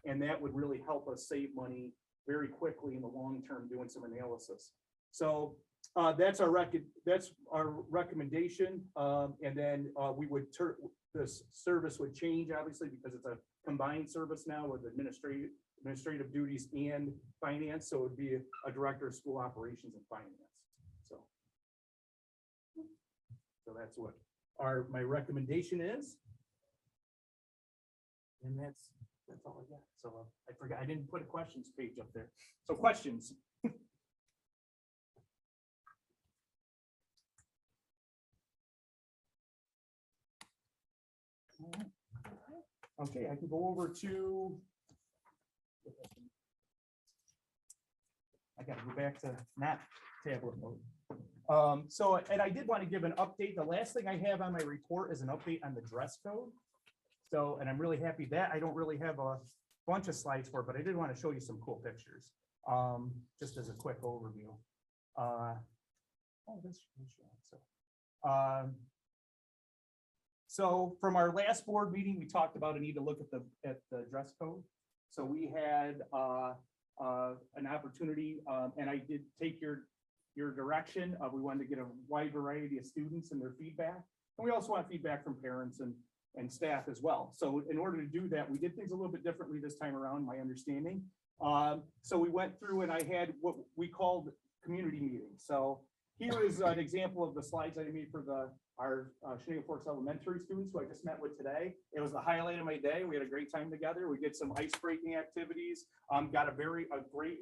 And that would really help us save money very quickly in the long term, doing some analysis. So that's our recommendation. And then we would this service would change, obviously, because it's a combined service now with administrative duties and finance. So it would be a director of school operations and finance. So that's what my recommendation is. And that's all I got. So I forgot, I didn't put a questions page up there. So questions. Okay, I can go over to. I gotta go back to not tablet mode. So, and I did want to give an update. The last thing I have on my report is an update on the dress code. So, and I'm really happy that I don't really have a bunch of slides for it, but I did want to show you some cool pictures. Just as a quick overview. So from our last board meeting, we talked about a need to look at the dress code. So we had an opportunity, and I did take your direction. We wanted to get a wide variety of students and their feedback. And we also want feedback from parents and staff as well. So in order to do that, we did things a little bit differently this time around, my understanding. So we went through and I had what we called community meetings. So here is an example of the slides I made for our Shenango Forks Elementary students who I just met with today. It was the highlight of my day. We had a great time together. We did some ice breaking activities. Got a great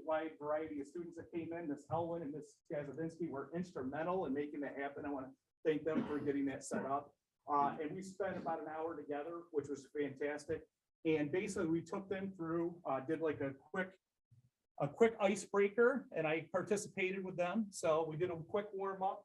wide variety of students that came in. Miss Elwin and Miss Kazavinsky were instrumental in making that happen. I want to thank them for getting that set up. And we spent about an hour together, which was fantastic. And basically we took them through, did like a quick icebreaker, and I participated with them. So we did a quick warm up.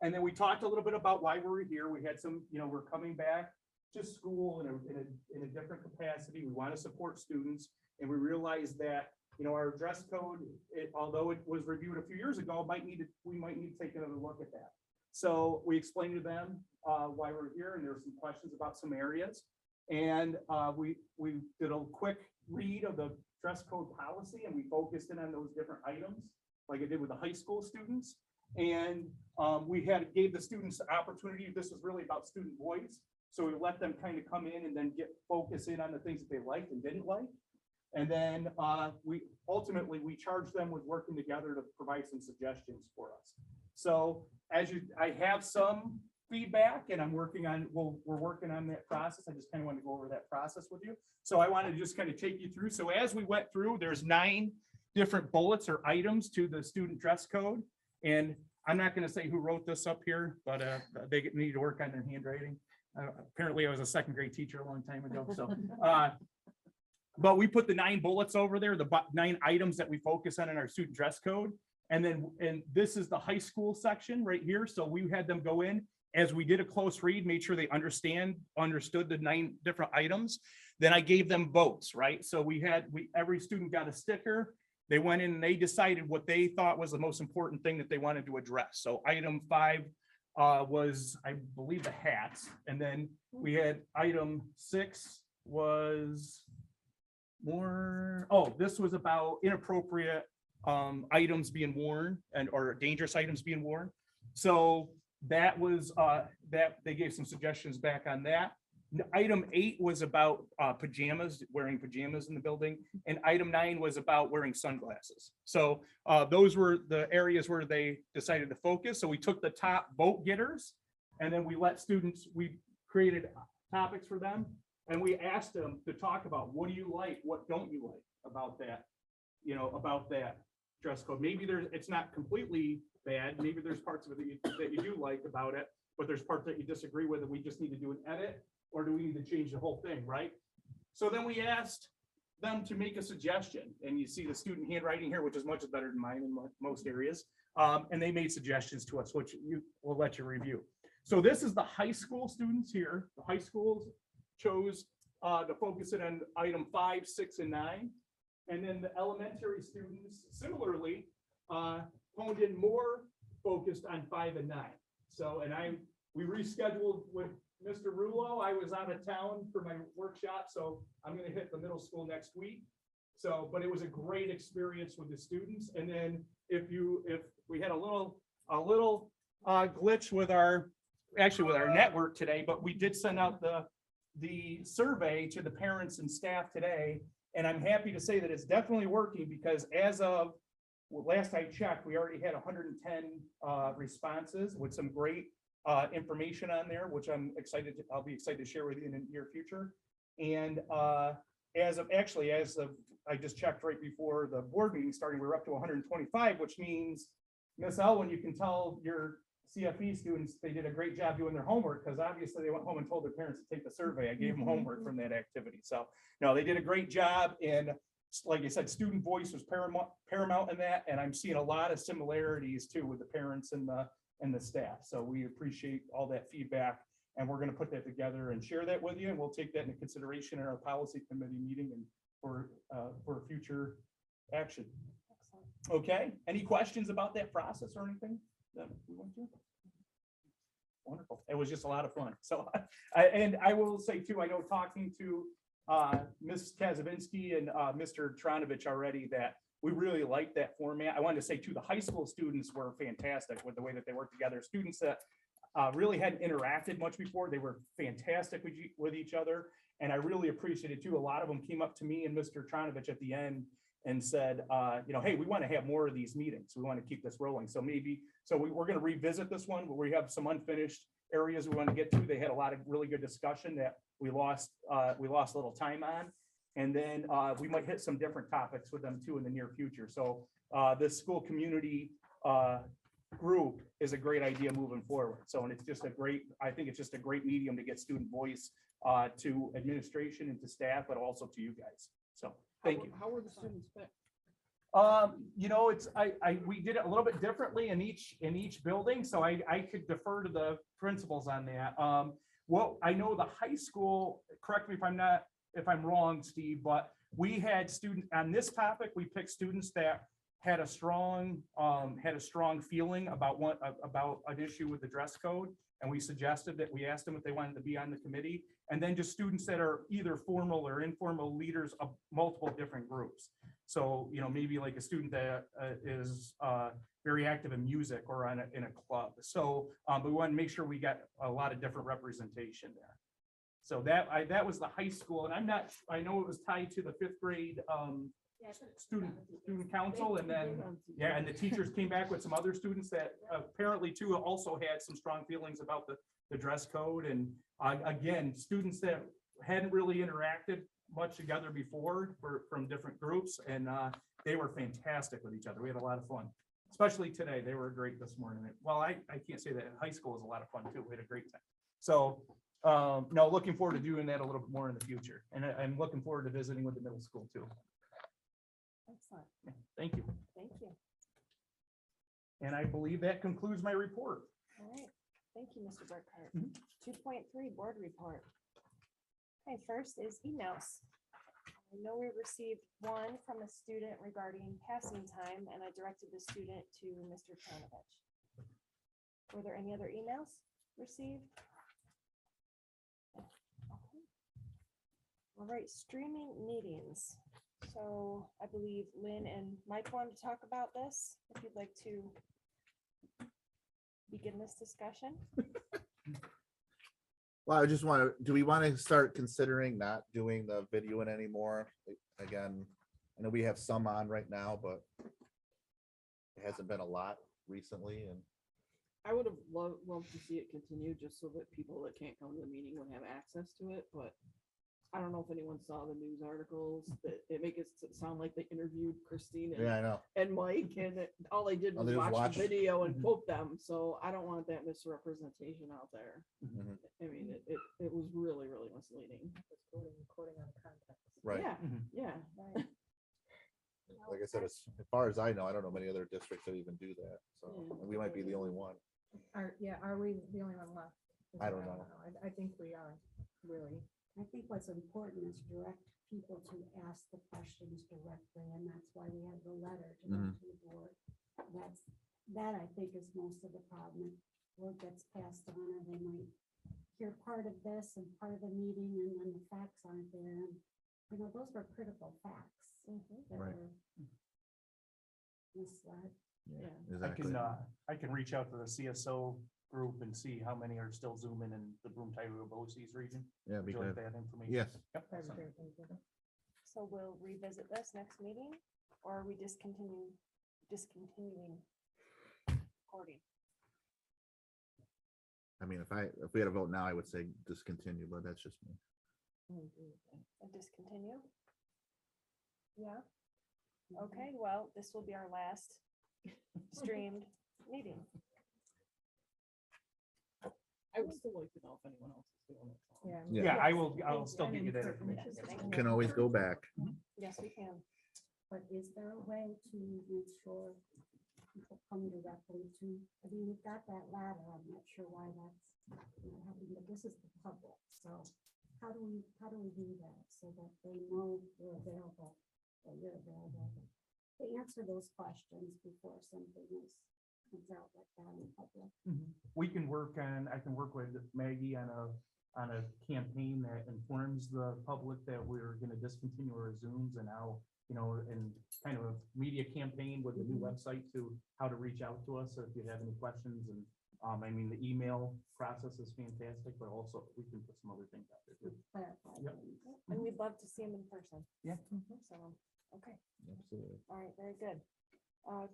And then we talked a little bit about why we were here. We had some, we're coming back to school in a different capacity. We want to support students. And we realized that, our dress code, although it was reviewed a few years ago, we might need to take another look at that. So we explained to them why we're here, and there were some questions about some areas. And we did a quick read of the dress code policy, and we focused in on those different items, like I did with the high school students. And we gave the students the opportunity. This was really about student voice. So we let them kind of come in and then focus in on the things that they liked and didn't like. And then we ultimately charged them with working together to provide some suggestions for us. So I have some feedback, and we're working on that process. I just kind of want to go over that process with you. So I want to just kind of take you through. So as we went through, there's 9 different bullets or items to the student dress code. And I'm not going to say who wrote this up here, but they need to work on their handwriting. Apparently I was a second grade teacher a long time ago. So, but we put the 9 bullets over there, the 9 items that we focus on in our student dress code. And this is the high school section right here. So we had them go in as we did a close read, made sure they understood the 9 different items. Then I gave them votes, right? So every student got a sticker. They went in and they decided what they thought was the most important thing that they wanted to address. So item 5 was, I believe, the hats. And then we had item 6 was this was about inappropriate items being worn or dangerous items being worn. So that was that they gave some suggestions back on that. Item 8 was about wearing pajamas in the building, and item 9 was about wearing sunglasses. So those were the areas where they decided to focus. So we took the top vote getters, and then we created topics for them, and we asked them to talk about what do you like, what don't you like about that, about that dress code. Maybe it's not completely bad. Maybe there's parts of it that you do like about it, but there's parts that you disagree with, and we just need to do an edit. Or do we need to change the whole thing, right? So then we asked them to make a suggestion, and you see the student handwriting here, which is much better than mine in most areas. And they made suggestions to us, which we'll let you review. So this is the high school students here. The high schools chose to focus it on item 5, 6, and 9. And then the elementary students similarly honed in more focused on 5 and 9. So, and I we rescheduled with Mr. Rulo. I was out of town for my workshop, so I'm gonna hit the middle school next week. So, but it was a great experience with the students. And then if we had a little glitch with our network today, but we did send out the survey to the parents and staff today. And I'm happy to say that it's definitely working, because as of last I checked, we already had 110 responses with some great information on there, which I'll be excited to share with you in the near future. And as of I just checked right before the board meeting starting, we're up to 125, which means, Miss Elwin, you can tell your CFE students they did a great job doing their homework, because obviously they went home and told their parents to take the survey. I gave them homework from that activity. So no, they did a great job. And like I said, student voice was paramount in that. And I'm seeing a lot of similarities too with the parents and the staff. So we appreciate all that feedback, and we're going to put that together and share that with you. And we'll take that into consideration in our policy committee meeting and for future action.
Excellent.
Okay, any questions about that process or anything that we went through? Wonderful. It was just a lot of fun. So, and I will say too, I know talking to Ms. Kazavinsky and Mr. Tronovich already, that we really like that format. I wanted to say too, the high school students were fantastic with the way that they worked together. Students that really hadn't interacted much before, they were fantastic with each other. And I really appreciated too. A lot of them came up to me and Mr. Tronovich at the end and said, hey, we want to have more of these meetings. We want to keep this rolling. So we're going to revisit this one, but we have some unfinished areas we want to get to. They had a lot of really good discussion that we lost a little time on. And then we might hit some different topics with them too in the near future. So this school community group is a great idea moving forward. So, and I think it's just a great medium to get student voice to administration and to staff, but also to you guys. So thank you.
How were the students picked?
We did it a little bit differently in each building, so I could defer to the principals on that. Well, I know the high school, correct me if I'm wrong, Steve, but we had students on this topic, we picked students that had a strong feeling about an issue with the dress code. And we suggested that we asked them if they wanted to be on the committee, and then just students that are either formal or informal leaders of multiple different groups. So, maybe like a student that is very active in music or in a club. So, but we want to make sure we got a lot of different representation there. So that was the high school, and I know it was tied to the 5th grade student council, and then and the teachers came back with some other students that apparently too also had some strong feelings about the dress code. And again, students that hadn't really interacted much together before from different groups, and they were fantastic with each other. We had a lot of fun, especially today. They were great this morning. Well, I can't say that. High school was a lot of fun too. We had a great time. So no, looking forward to doing that a little bit more in the future, and I'm looking forward to visiting with the middle school too.
Excellent.
Thank you.
Thank you.
And I believe that concludes my report.
All right. Thank you, Mr. Burkhart.
Mhm.
2.3 board report. Okay, first is emails. I know we received one from a student regarding passing time, and I directed the student to Mr. Chanovich. Were there any other emails received? Okay. All right, streaming meetings. So I believe Lynn and Mike wanted to talk about this. If you'd like to begin this discussion.
Well, I just want to, do we want to start considering not doing the videoing anymore? Again, I know we have some on right now, but it hasn't been a lot recently, and
I would have loved to see it continue, just so that people that can't come to the meeting would have access to it, but I don't know if anyone saw the news articles that it make it sound like they interviewed Christine
yeah, I know.
and Mike, and all they did
All
was
they did was
watch the
watch.
video and
Mhm.
quote them, so I don't want that misrepresentation out there.
Mhm.
I mean, it was really, really misleading.
Recording on context.
Right.
Yeah,
Mhm.
yeah.
Right.
Like I said, as far as I know, I don't know many other districts that even do that. So
Yeah.
and we might be the only one.
Are we the only one left?
I don't know.
I think we are, really.
I think what's important is direct people to ask the questions directly, and that's why we have the letter to go to the board. That I think is most of the problem. word gets passed on, or they might hear part of this and part of the meeting, and then the facts aren't there. And, you know, those were critical facts that
Right.
were misled.
Yeah.
Exactly.
I can reach out to the CSO group and see how many are still zooming in the Broom, Tyree, Boces region.
Yeah,
Would you like
because,
that information?
yes,
Yep.
That'd be
awesome.
great, thank you.
So we'll revisit this next meeting, or are we discontinuing recording?
I mean, if we had a vote now, I would say discontinue, but that's just me.
Discontinue? Yeah? Okay, well, this will be our last streamed meeting.
I would still like to know if anyone else is doing it.
Yeah.
Yeah,
I'll still get you that information.
Can always go back.
Yes, we can.
But is there a way to make sure people come directly to, I mean, we've got that ladder, I'm not sure why that's not happening, but this is the public, so how do we do that so that they know we're available, or you're available to answer those questions before something comes out like that in public?
I can work with Maggie on a campaign that informs the public that we're gonna discontinue our Zooms and how, you know, and kind of a media campaign with the new website to how to reach out to us if you have any questions. And I mean, the email process is fantastic, but also we can put some other things out there too.
Clarify
Yep.
things.
And we'd love to see them in person.
Yeah.
So, okay,
Absolutely.
all right, very good.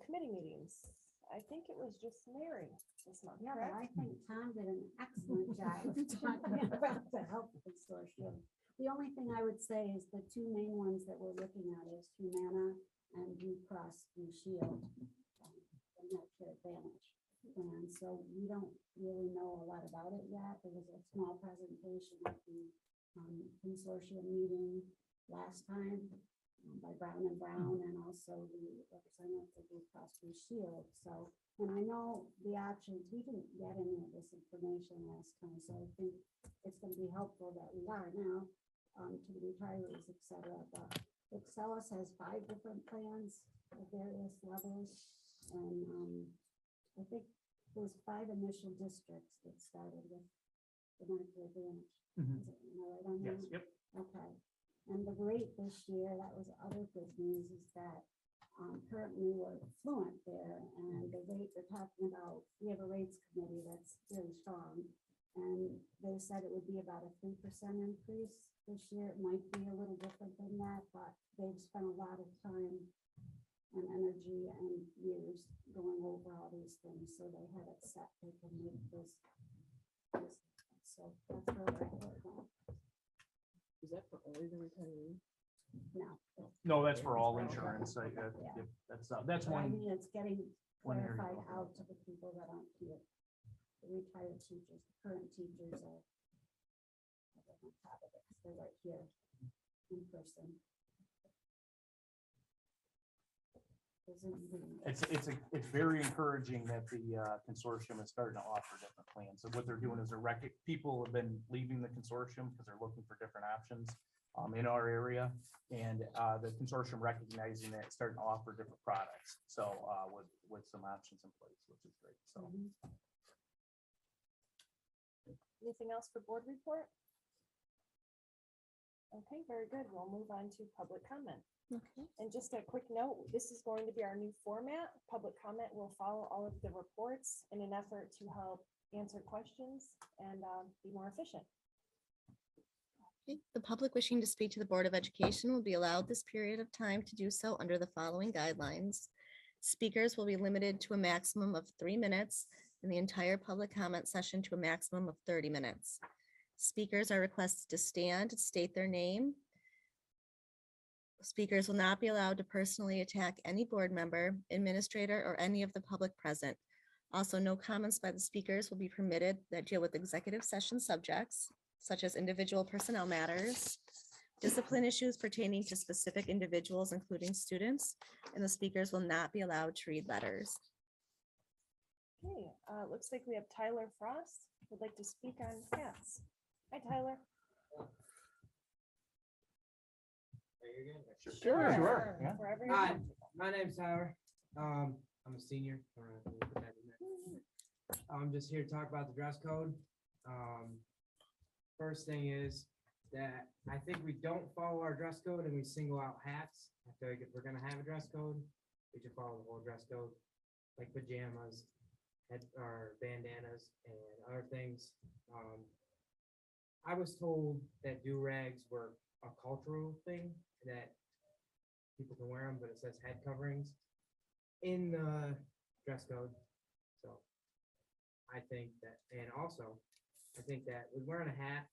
Committee meetings. I think it was just Mary this month,
Yeah, but
correct?
I think Tom did an excellent job of talking about the health consortium. The only thing I would say is the two main ones that we're looking at is Humana and Blue Cross Blue Shield. The Medicare Advantage plan, so we don't really know a lot about it yet. There was a small presentation at the consortium meeting last time by Brown and Brown, and also the representative of Blue Cross Blue Shield. So, and I know the options, we didn't get any of this information last time, so I think it's gonna be helpful that we are now to the retirees, et cetera. But Excellus has 5 different plans at various levels, and I think there was 5 initial districts that started with the Medicare Advantage.
Mhm.
Is it, am I right on
Yes,
that?
yep.
Okay, and the rate this year, that was other good news, is that currently we're fluent there, and the rate they're talking about, we have a rates committee that's really strong. And they said it would be about a 3% increase this year. It might be a little different than that, but they've spent a lot of time and energy and years going over all these things, so they have it set, they can make this. So that's where we're at right now.
Is that for only the retirees?
No.
No, that's for all insurance. Yep, that's
But I
one.
mean, it's getting
one area.
clarified out to the people that aren't here. The retired teachers, the current teachers are on top of it, 'cause they're right here in person.
It's very encouraging that the consortium is starting to offer different plans. So what they're doing is people have been leaving the consortium because they're looking for different options in our area. And the consortium recognizing that, it's starting to offer different products. So with some options in place, which is great. So.
Mhm.
Anything else for board report? Okay, very good. We'll move on to public comment.
Okay.
And just a quick note, this is going to be our new format. Public comment will follow all of the reports in an effort to help answer questions and be more efficient.
Okay. The public wishing to speak to the Board of Education will be allowed this period of time to do so under the following guidelines. Speakers will be limited to a maximum of 3 minutes and the entire public comment session to a maximum of 30 minutes. Speakers are requested to stand, state their name. Speakers will not be allowed to personally attack any board member, administrator, or any of the public present. Also, no comments by the speakers will be permitted that deal with executive session subjects, such as individual personnel matters, discipline issues pertaining to specific individuals, including students, and the speakers will not be allowed to read letters.
Okay, looks like we have Tyler Frost would like to speak on cats. Hi, Tyler.
Sure, yeah.
Wherever you're
Hi,
comfortable.
my name's Tyler. I'm a senior. I'm just here to talk about the dress code. First thing is that I think we don't follow our dress code and we single out hats. I feel like if we're gonna have a dress code, we should follow the whole dress code, like pajamas, or bandanas and other things. I was told that do-rags were a cultural thing, that people can wear them, but it says head coverings in the dress code. So I think that, and also, I think that with wearing a hat,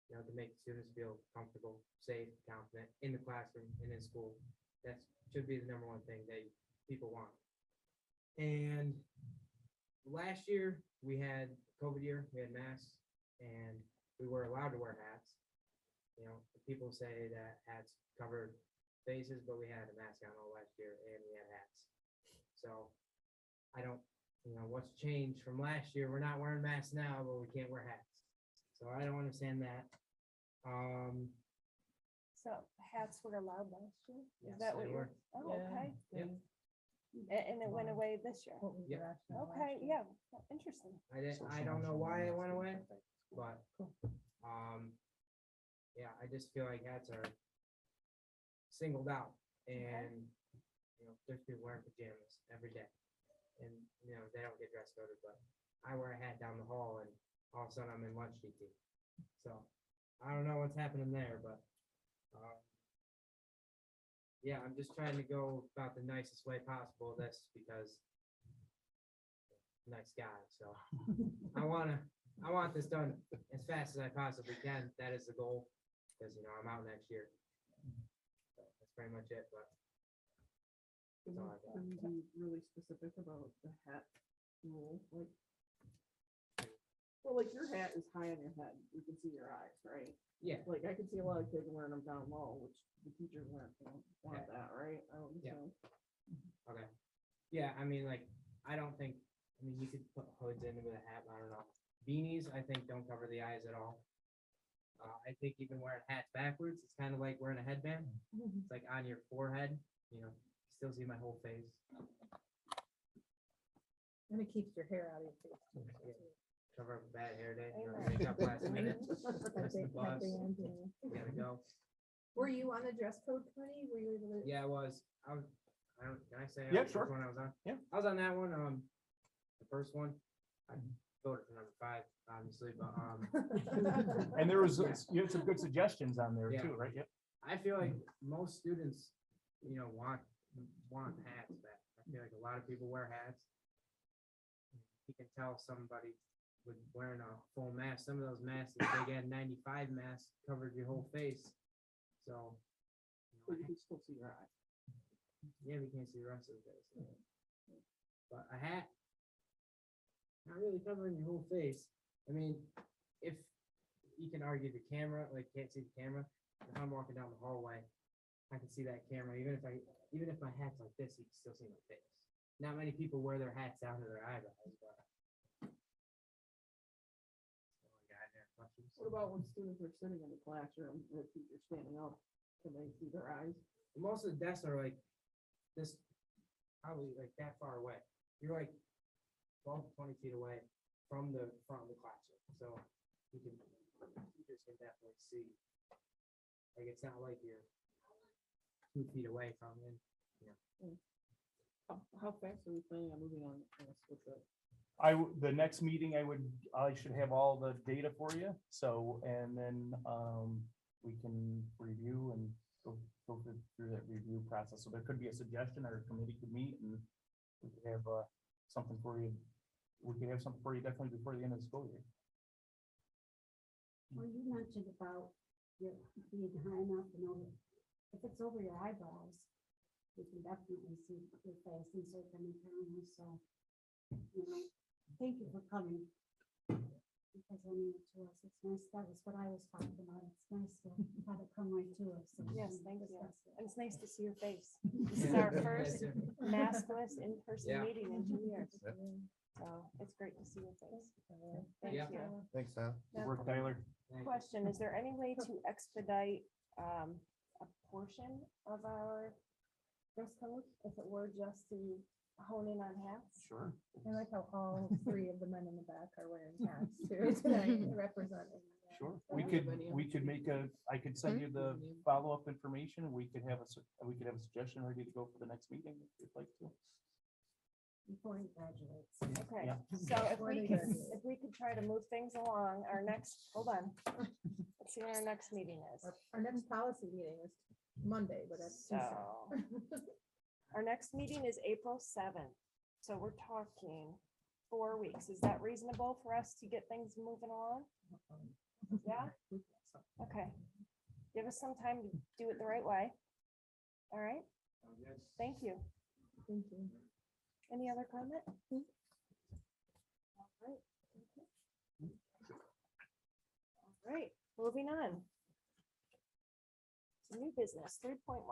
you know, to make students feel comfortable, safe, confident in the classroom and in school, that should be the number one thing that people want. And last year, we had COVID year, we had masks, and we were allowed to wear hats. You know, people say that hats covered faces, but we had a mask on all last year and we had hats. So I don't, you know, what's changed from last year? We're not wearing masks now, but we can't wear hats. So I don't understand that.
So hats were allowed last year?
Yes,
Is that what
they
you're?
were.
Oh, okay.
Yep.
And it went away this year?
Yep.
Okay, yeah, interesting.
I don't know why it went away, but, yeah, I just feel like hats are singled out and, you know, there's people wearing pajamas every day. And, you know, they don't get dress coded, but I wear a hat down the hall and all of a sudden I'm in lunch DT. So I don't know what's happening there, but, yeah, I'm just trying to go about the nicest way possible. That's because nice guy, so I want this done as fast as I possibly can. That is the goal, because, you know, I'm out next year. So that's pretty much it, but
Can
all I got.
you be really specific about the hat rule, like? Well, like your hat is high on your head, you can see your eyes, right?
Yeah.
Like I can see a lot of kids wearing them down low, which the teachers weren't, want
Yeah.
that, right? I don't
Yeah.
know.
Okay. Yeah, I mean, like, I don't think, I mean, you could put hoods in with a hat, I don't know. Beanies, I think, don't cover the eyes at all. I think even wearing hats backwards, it's kind of like wearing a headband. It's like on your forehead, you know, you still see my whole face.
And it keeps your hair out of your face. too.
Cover up a bad hair day, you know,
Amen.
make up last minute,
At
miss the
the- at
bus,
the end, yeah.
gotta go.
Were you on the dress code committee? Were you able to?
Yeah, I was, I don't, can I say?
Yeah,
which
sure.
One I was on?
Yeah.
I was on that one, the first one. I voted for number 5, obviously, but,
And there was,
Yeah.
you had some good suggestions on there
Yeah.
too, right? Yep.
I feel like most students, you know, want hats back. I feel like a lot of people wear hats. You can tell somebody with wearing a full mask, some of those masks, the big N95 mask covered your whole face. So,
But you can still see your eyes.
yeah, we can't see the rest of the face. But a hat, not really covering your whole face. I mean, if you can argue the camera, like can't see the camera, if I'm walking down the hallway, I can see that camera, even if my hat's like this, you can still see my face. Not many people wear their hats down to their eyebrows, but.
What about when students are sitting in the classroom, the teacher's standing up, can they see their eyes?
Most of the desks are like this, probably like that far away. You're like 12, 20 feet away from the front of the classroom. So you can, teachers can definitely see. Like, it's not like you're 2 feet away from them.
How fast are we planning on moving on this with the?
The next meeting, I should have all the data for you. So, and then, we can review and go through that review process. So there could be a suggestion, or a committee could meet and we could have, something for you. We could have something for you definitely before the end of the school year.
Well, you mentioned about your being high enough and over, if it's over your eyebrows, you can definitely see your face and so can the camera, so, you know, thank you for coming. Because I mean, to us, it's nice, that was what I was talking about, it's nice to have it come right to us. so we
Yes,
can
thank you.
discuss it.
And it's nice to see your face. This is our first maskless in-person
Yeah.
meeting in 2 years.
Yep.
So it's great to see your face.
Yeah.
Thank you.
Thanks, Sam.
Good work, Tyler.
Question, is there any way to expedite a portion of our dress code if it were just to hone in on hats?
Sure.
I like how all three of the men in the back are wearing hats too tonight, representing.
Sure.
So
We
that's
could,
a video.
we could make a, I could send you the follow-up information. We could have we could have a suggestion ready to go for the next meeting if you'd like to.
Before he graduates.
Okay,
Yeah.
so if
Before
we
they
could,
graduate.
if we could try to move things along, our next, hold on. Let's see when our next meeting is.
Our next policy meeting is Monday, but that's too soon.
Our next meeting is April 7th, so we're talking 4 weeks. Is that reasonable for us to get things moving along? Yeah? Okay. Give us some time to do it the right way. All right, thank you.
Thank you.
Any other comment? All right. All right, moving on. To new business, 3.1.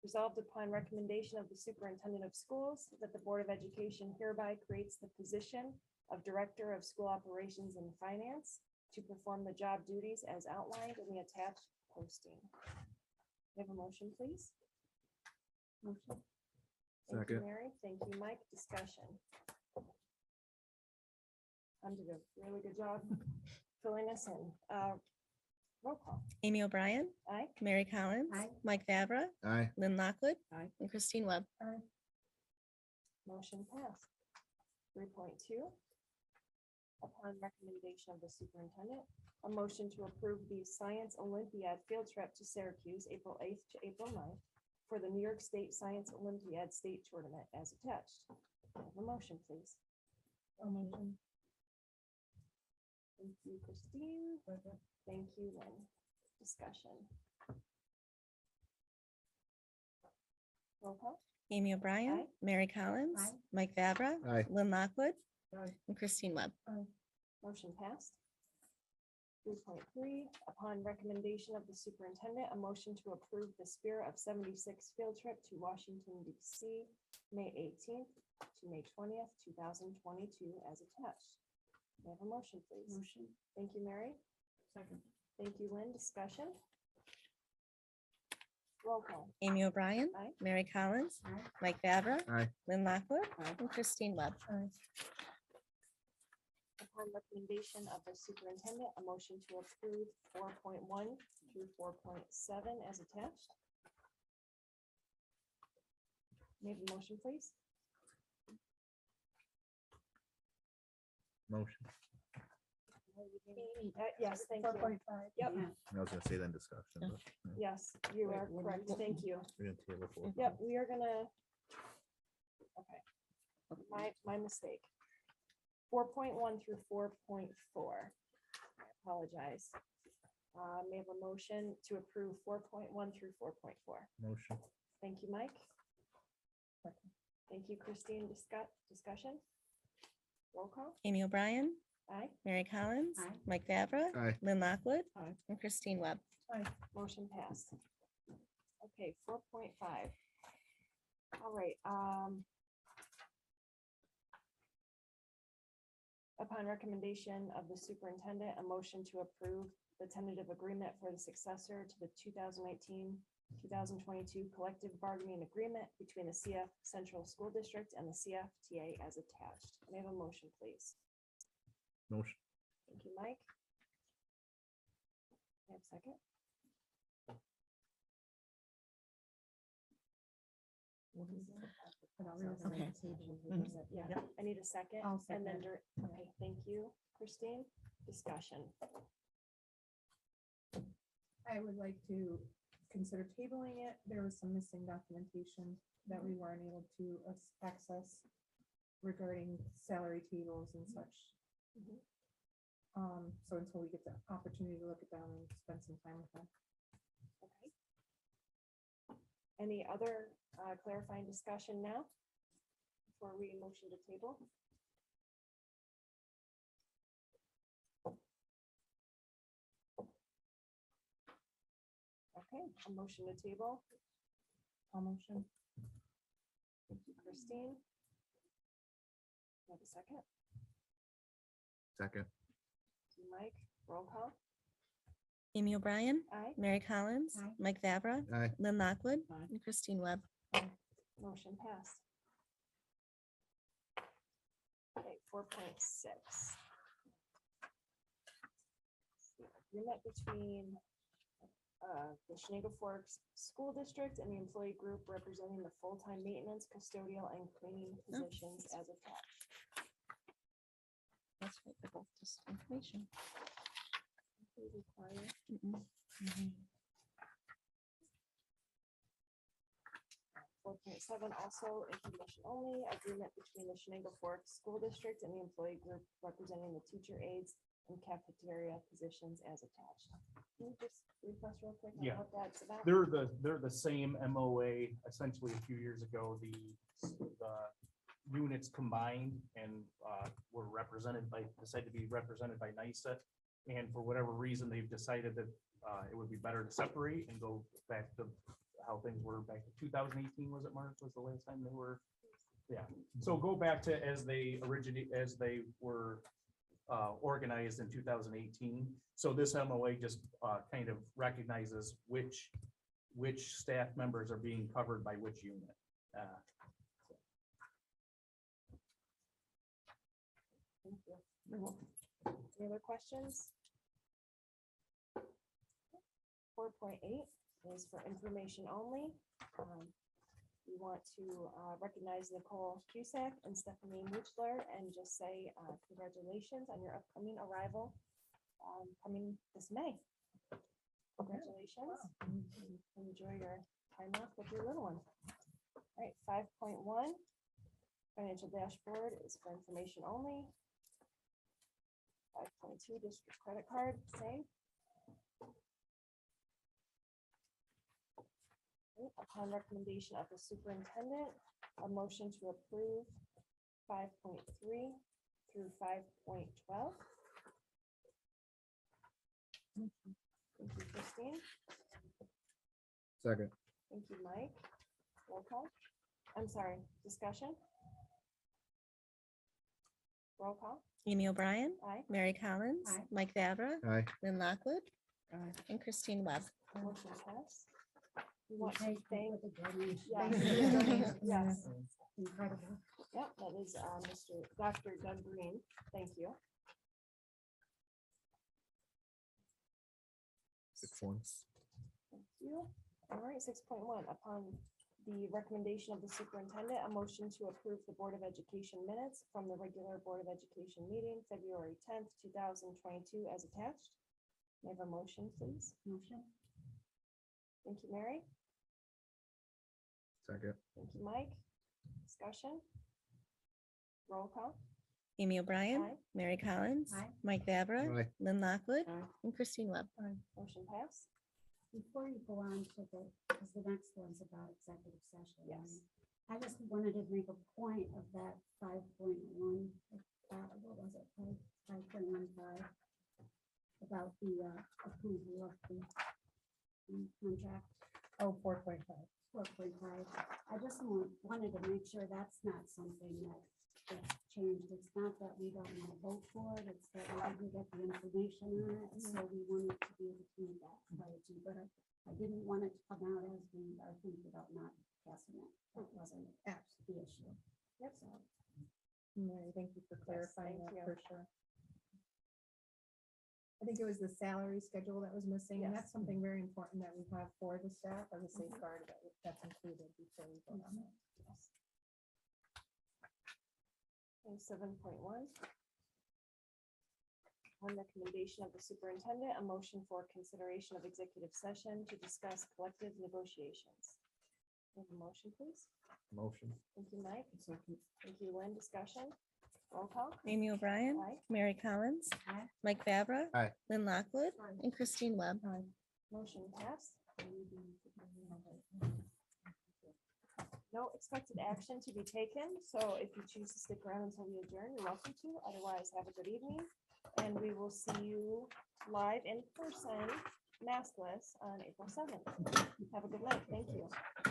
Resolved upon recommendation of the superintendent of schools that the Board of Education hereby creates the position of Director of School Operations and Finance to perform the job duties as outlined in the attached posting. We have a motion, please?
Motion.
Thank you,
Second.
Mary. Thank you, Mike. Discussion. Did a really good job filling us in. Roll call.
Amy O'Brien,
Aye.
Mary Collins,
Aye.
Mike Favra,
Aye.
Lynn Lockwood,
Aye.
and Christine Webb.
Motion passed. 3.2. Upon recommendation of the superintendent, a motion to approve the Science Olympiad field trip to Syracuse, April 8th to April 9th for the New York State Science Olympiad State Tournament as attached. Have a motion, please. Thank you, Christine. Thank you, Lynn. Discussion. Roll call.
Amy O'Brien,
Aye.
Mary Collins,
Aye.
Mike Favra,
Aye.
Lynn Lockwood,
Aye.
and Christine Webb.
Motion passed. 3.3, upon recommendation of the superintendent, a motion to approve the Spirit of 76 field trip to Washington DC, May 18th to May 20th, 2022 as attached. May I have a motion, please?
Motion.
Thank you, Mary.
Second.
Thank you, Lynn. Discussion. Roll call.
Amy O'Brien,
Aye.
Mary Collins,
Aye.
Mike Favra,
Aye.
Lynn Lockwood, and Christine Webb.
Upon recommendation of the superintendent, a motion to approve 4.1 through 4.7 as attached. May I have a motion, please?
Motion.
Yes, thank you.
4.5.
Yep,
Yeah.
I was gonna say then discussion, but
yes, you
Wait,
are
what
correct.
did you-
Thank you.
we're gonna table for.
Yep, we are gonna. Okay. My mistake. 4.1 through 4.4. I apologize. May I have a motion to approve 4.1 through 4.4.
Motion.
Thank you, Mike. Thank you, Christine. Discussion? Roll call.
Amy O'Brien,
Aye.
Mary Collins,
Aye.
Mike Favra,
Aye.
Lynn Lockwood,
Aye.
and Christine Webb.
Motion passed. Okay, 4.5. All right, upon recommendation of the superintendent, a motion to approve the tentative agreement for the successor to the 2019-2022 collective bargaining agreement between the CF Central School District and the CFTA as attached. May I have a motion, please?
Motion.
Thank you, Mike. May I have a second?
Okay.
Yeah, I need a second.
I'll
And then,
second.
okay, thank you, Christine. Discussion.
I would like to consider tabling it. There was some missing documentation that we weren't able to access regarding salary tables and such.
Mhm.
So until we get the opportunity to look at them and spend some time with them.
Okay. Any other clarifying discussion now? Before we motion to table? Okay, a motion to table.
I'll motion.
Thank you, Christine. Have a second?
Second.
Thank you, Mike, roll call.
Amy O'Brien,
Aye.
Mary Collins,
Aye.
Mike Favra,
Aye.
Lynn Lockwood,
Aye.
and Christine Webb.
Motion passed. Okay, 4.6. Agreement between the Shenango Forks School District and the employee group representing the full-time maintenance, custodial, and cleaning positions as attached.
That's right, they're both just information.
We require-
Mm-mm.
4.7, also information only, agreement between the Shenango Forks School District and the employee group representing the teacher aides and cafeteria positions as attached. Can you just refresh real quick on
Yeah.
what that's about?
They're the same MOA. Essentially, a few years ago, the units combined and were decided to be represented by NICET. And for whatever reason, they've decided that it would be better to separate and go back to how things were back to 2018, was it, Mark? Was the last time they were? Yeah, so go back to as they were organized in 2018. So this MOA just kind of recognizes which staff members are being covered by which unit.
Thank you. Any other questions? 4.8 is for information only. We want to recognize Nicole Cusack and Stephanie Muchler and just say congratulations on your upcoming arrival coming this May. Congratulations. Enjoy your time off with your little one. All right, 5.1, financial dashboard is for information only. 5.2, district credit card, same. Upon recommendation of the superintendent, a motion to approve 5.3 through 5.12. Thank you, Christine.
Second.
Thank you, Mike. Roll call. I'm sorry, discussion? Roll call.
Amy O'Brien,
Aye.
Mary Collins,
Aye.
Mike Vavra,
Aye.
Lynn Lockwood,
Aye.
and Christine Webb.
Motion passed. We want to
Thank you
thank,
for the donation.
yes,
Thank you for the donation.
yes,
Incredible.
yep, that is Dr. Doug Green. Thank you.
6-1.
Thank you. All right, 6.1, upon the recommendation of the superintendent, a motion to approve the Board of Education minutes from the regular Board of Education meeting, February 10th, 2022, as attached. May I have a motion, please?
Motion.
Thank you, Mary.
Second.
Thank you, Mike. Discussion? Roll call.
Amy O'Brien,
Aye.
Mary Collins,
Aye.
Mike Vavra,
Aye.
Lynn Lockwood,
Aye.
and Christine Webb.
Motion passed.
Before you go on to because the next one's about executive session.
Yes.
I just wanted to make a point of that 5.1, what was it, 5.15? About the approval of the contract.
Oh, 4.5.
4.5. I just wanted to make sure that's not something that's changed. It's not that we don't want to vote for it, it's that we didn't get the information on it, so we wanted to be able to do that prior to, but I didn't want it to come out as we are thinking about not passing it. That wasn't the issue.
Yep.
So,
Mary, thank you for clarifying
thank
that
you.
for sure. I think it was the salary schedule that was missing, and
Yes.
that's something very important that we have for the staff as a safeguard that's included before we vote on it.
Okay, 7.1. On recommendation of the superintendent, a motion for consideration of executive session to discuss collective negotiations. May I have a motion, please?
Motion.
Thank you, Mike.
Second.
Thank you, Lynn. Discussion? Roll call.
Amy O'Brien,
Aye.
Mary Collins,
Aye.
Mike Vavra,
Aye.
Lynn Lockwood,
Aye.
and Christine Webb.
Motion passed. No expected action to be taken, so if you choose to stick around until we adjourn, you're welcome to. Otherwise, have a good evening. And we will see you live in person, maskless, on April 7th. Have a good night. Thank you.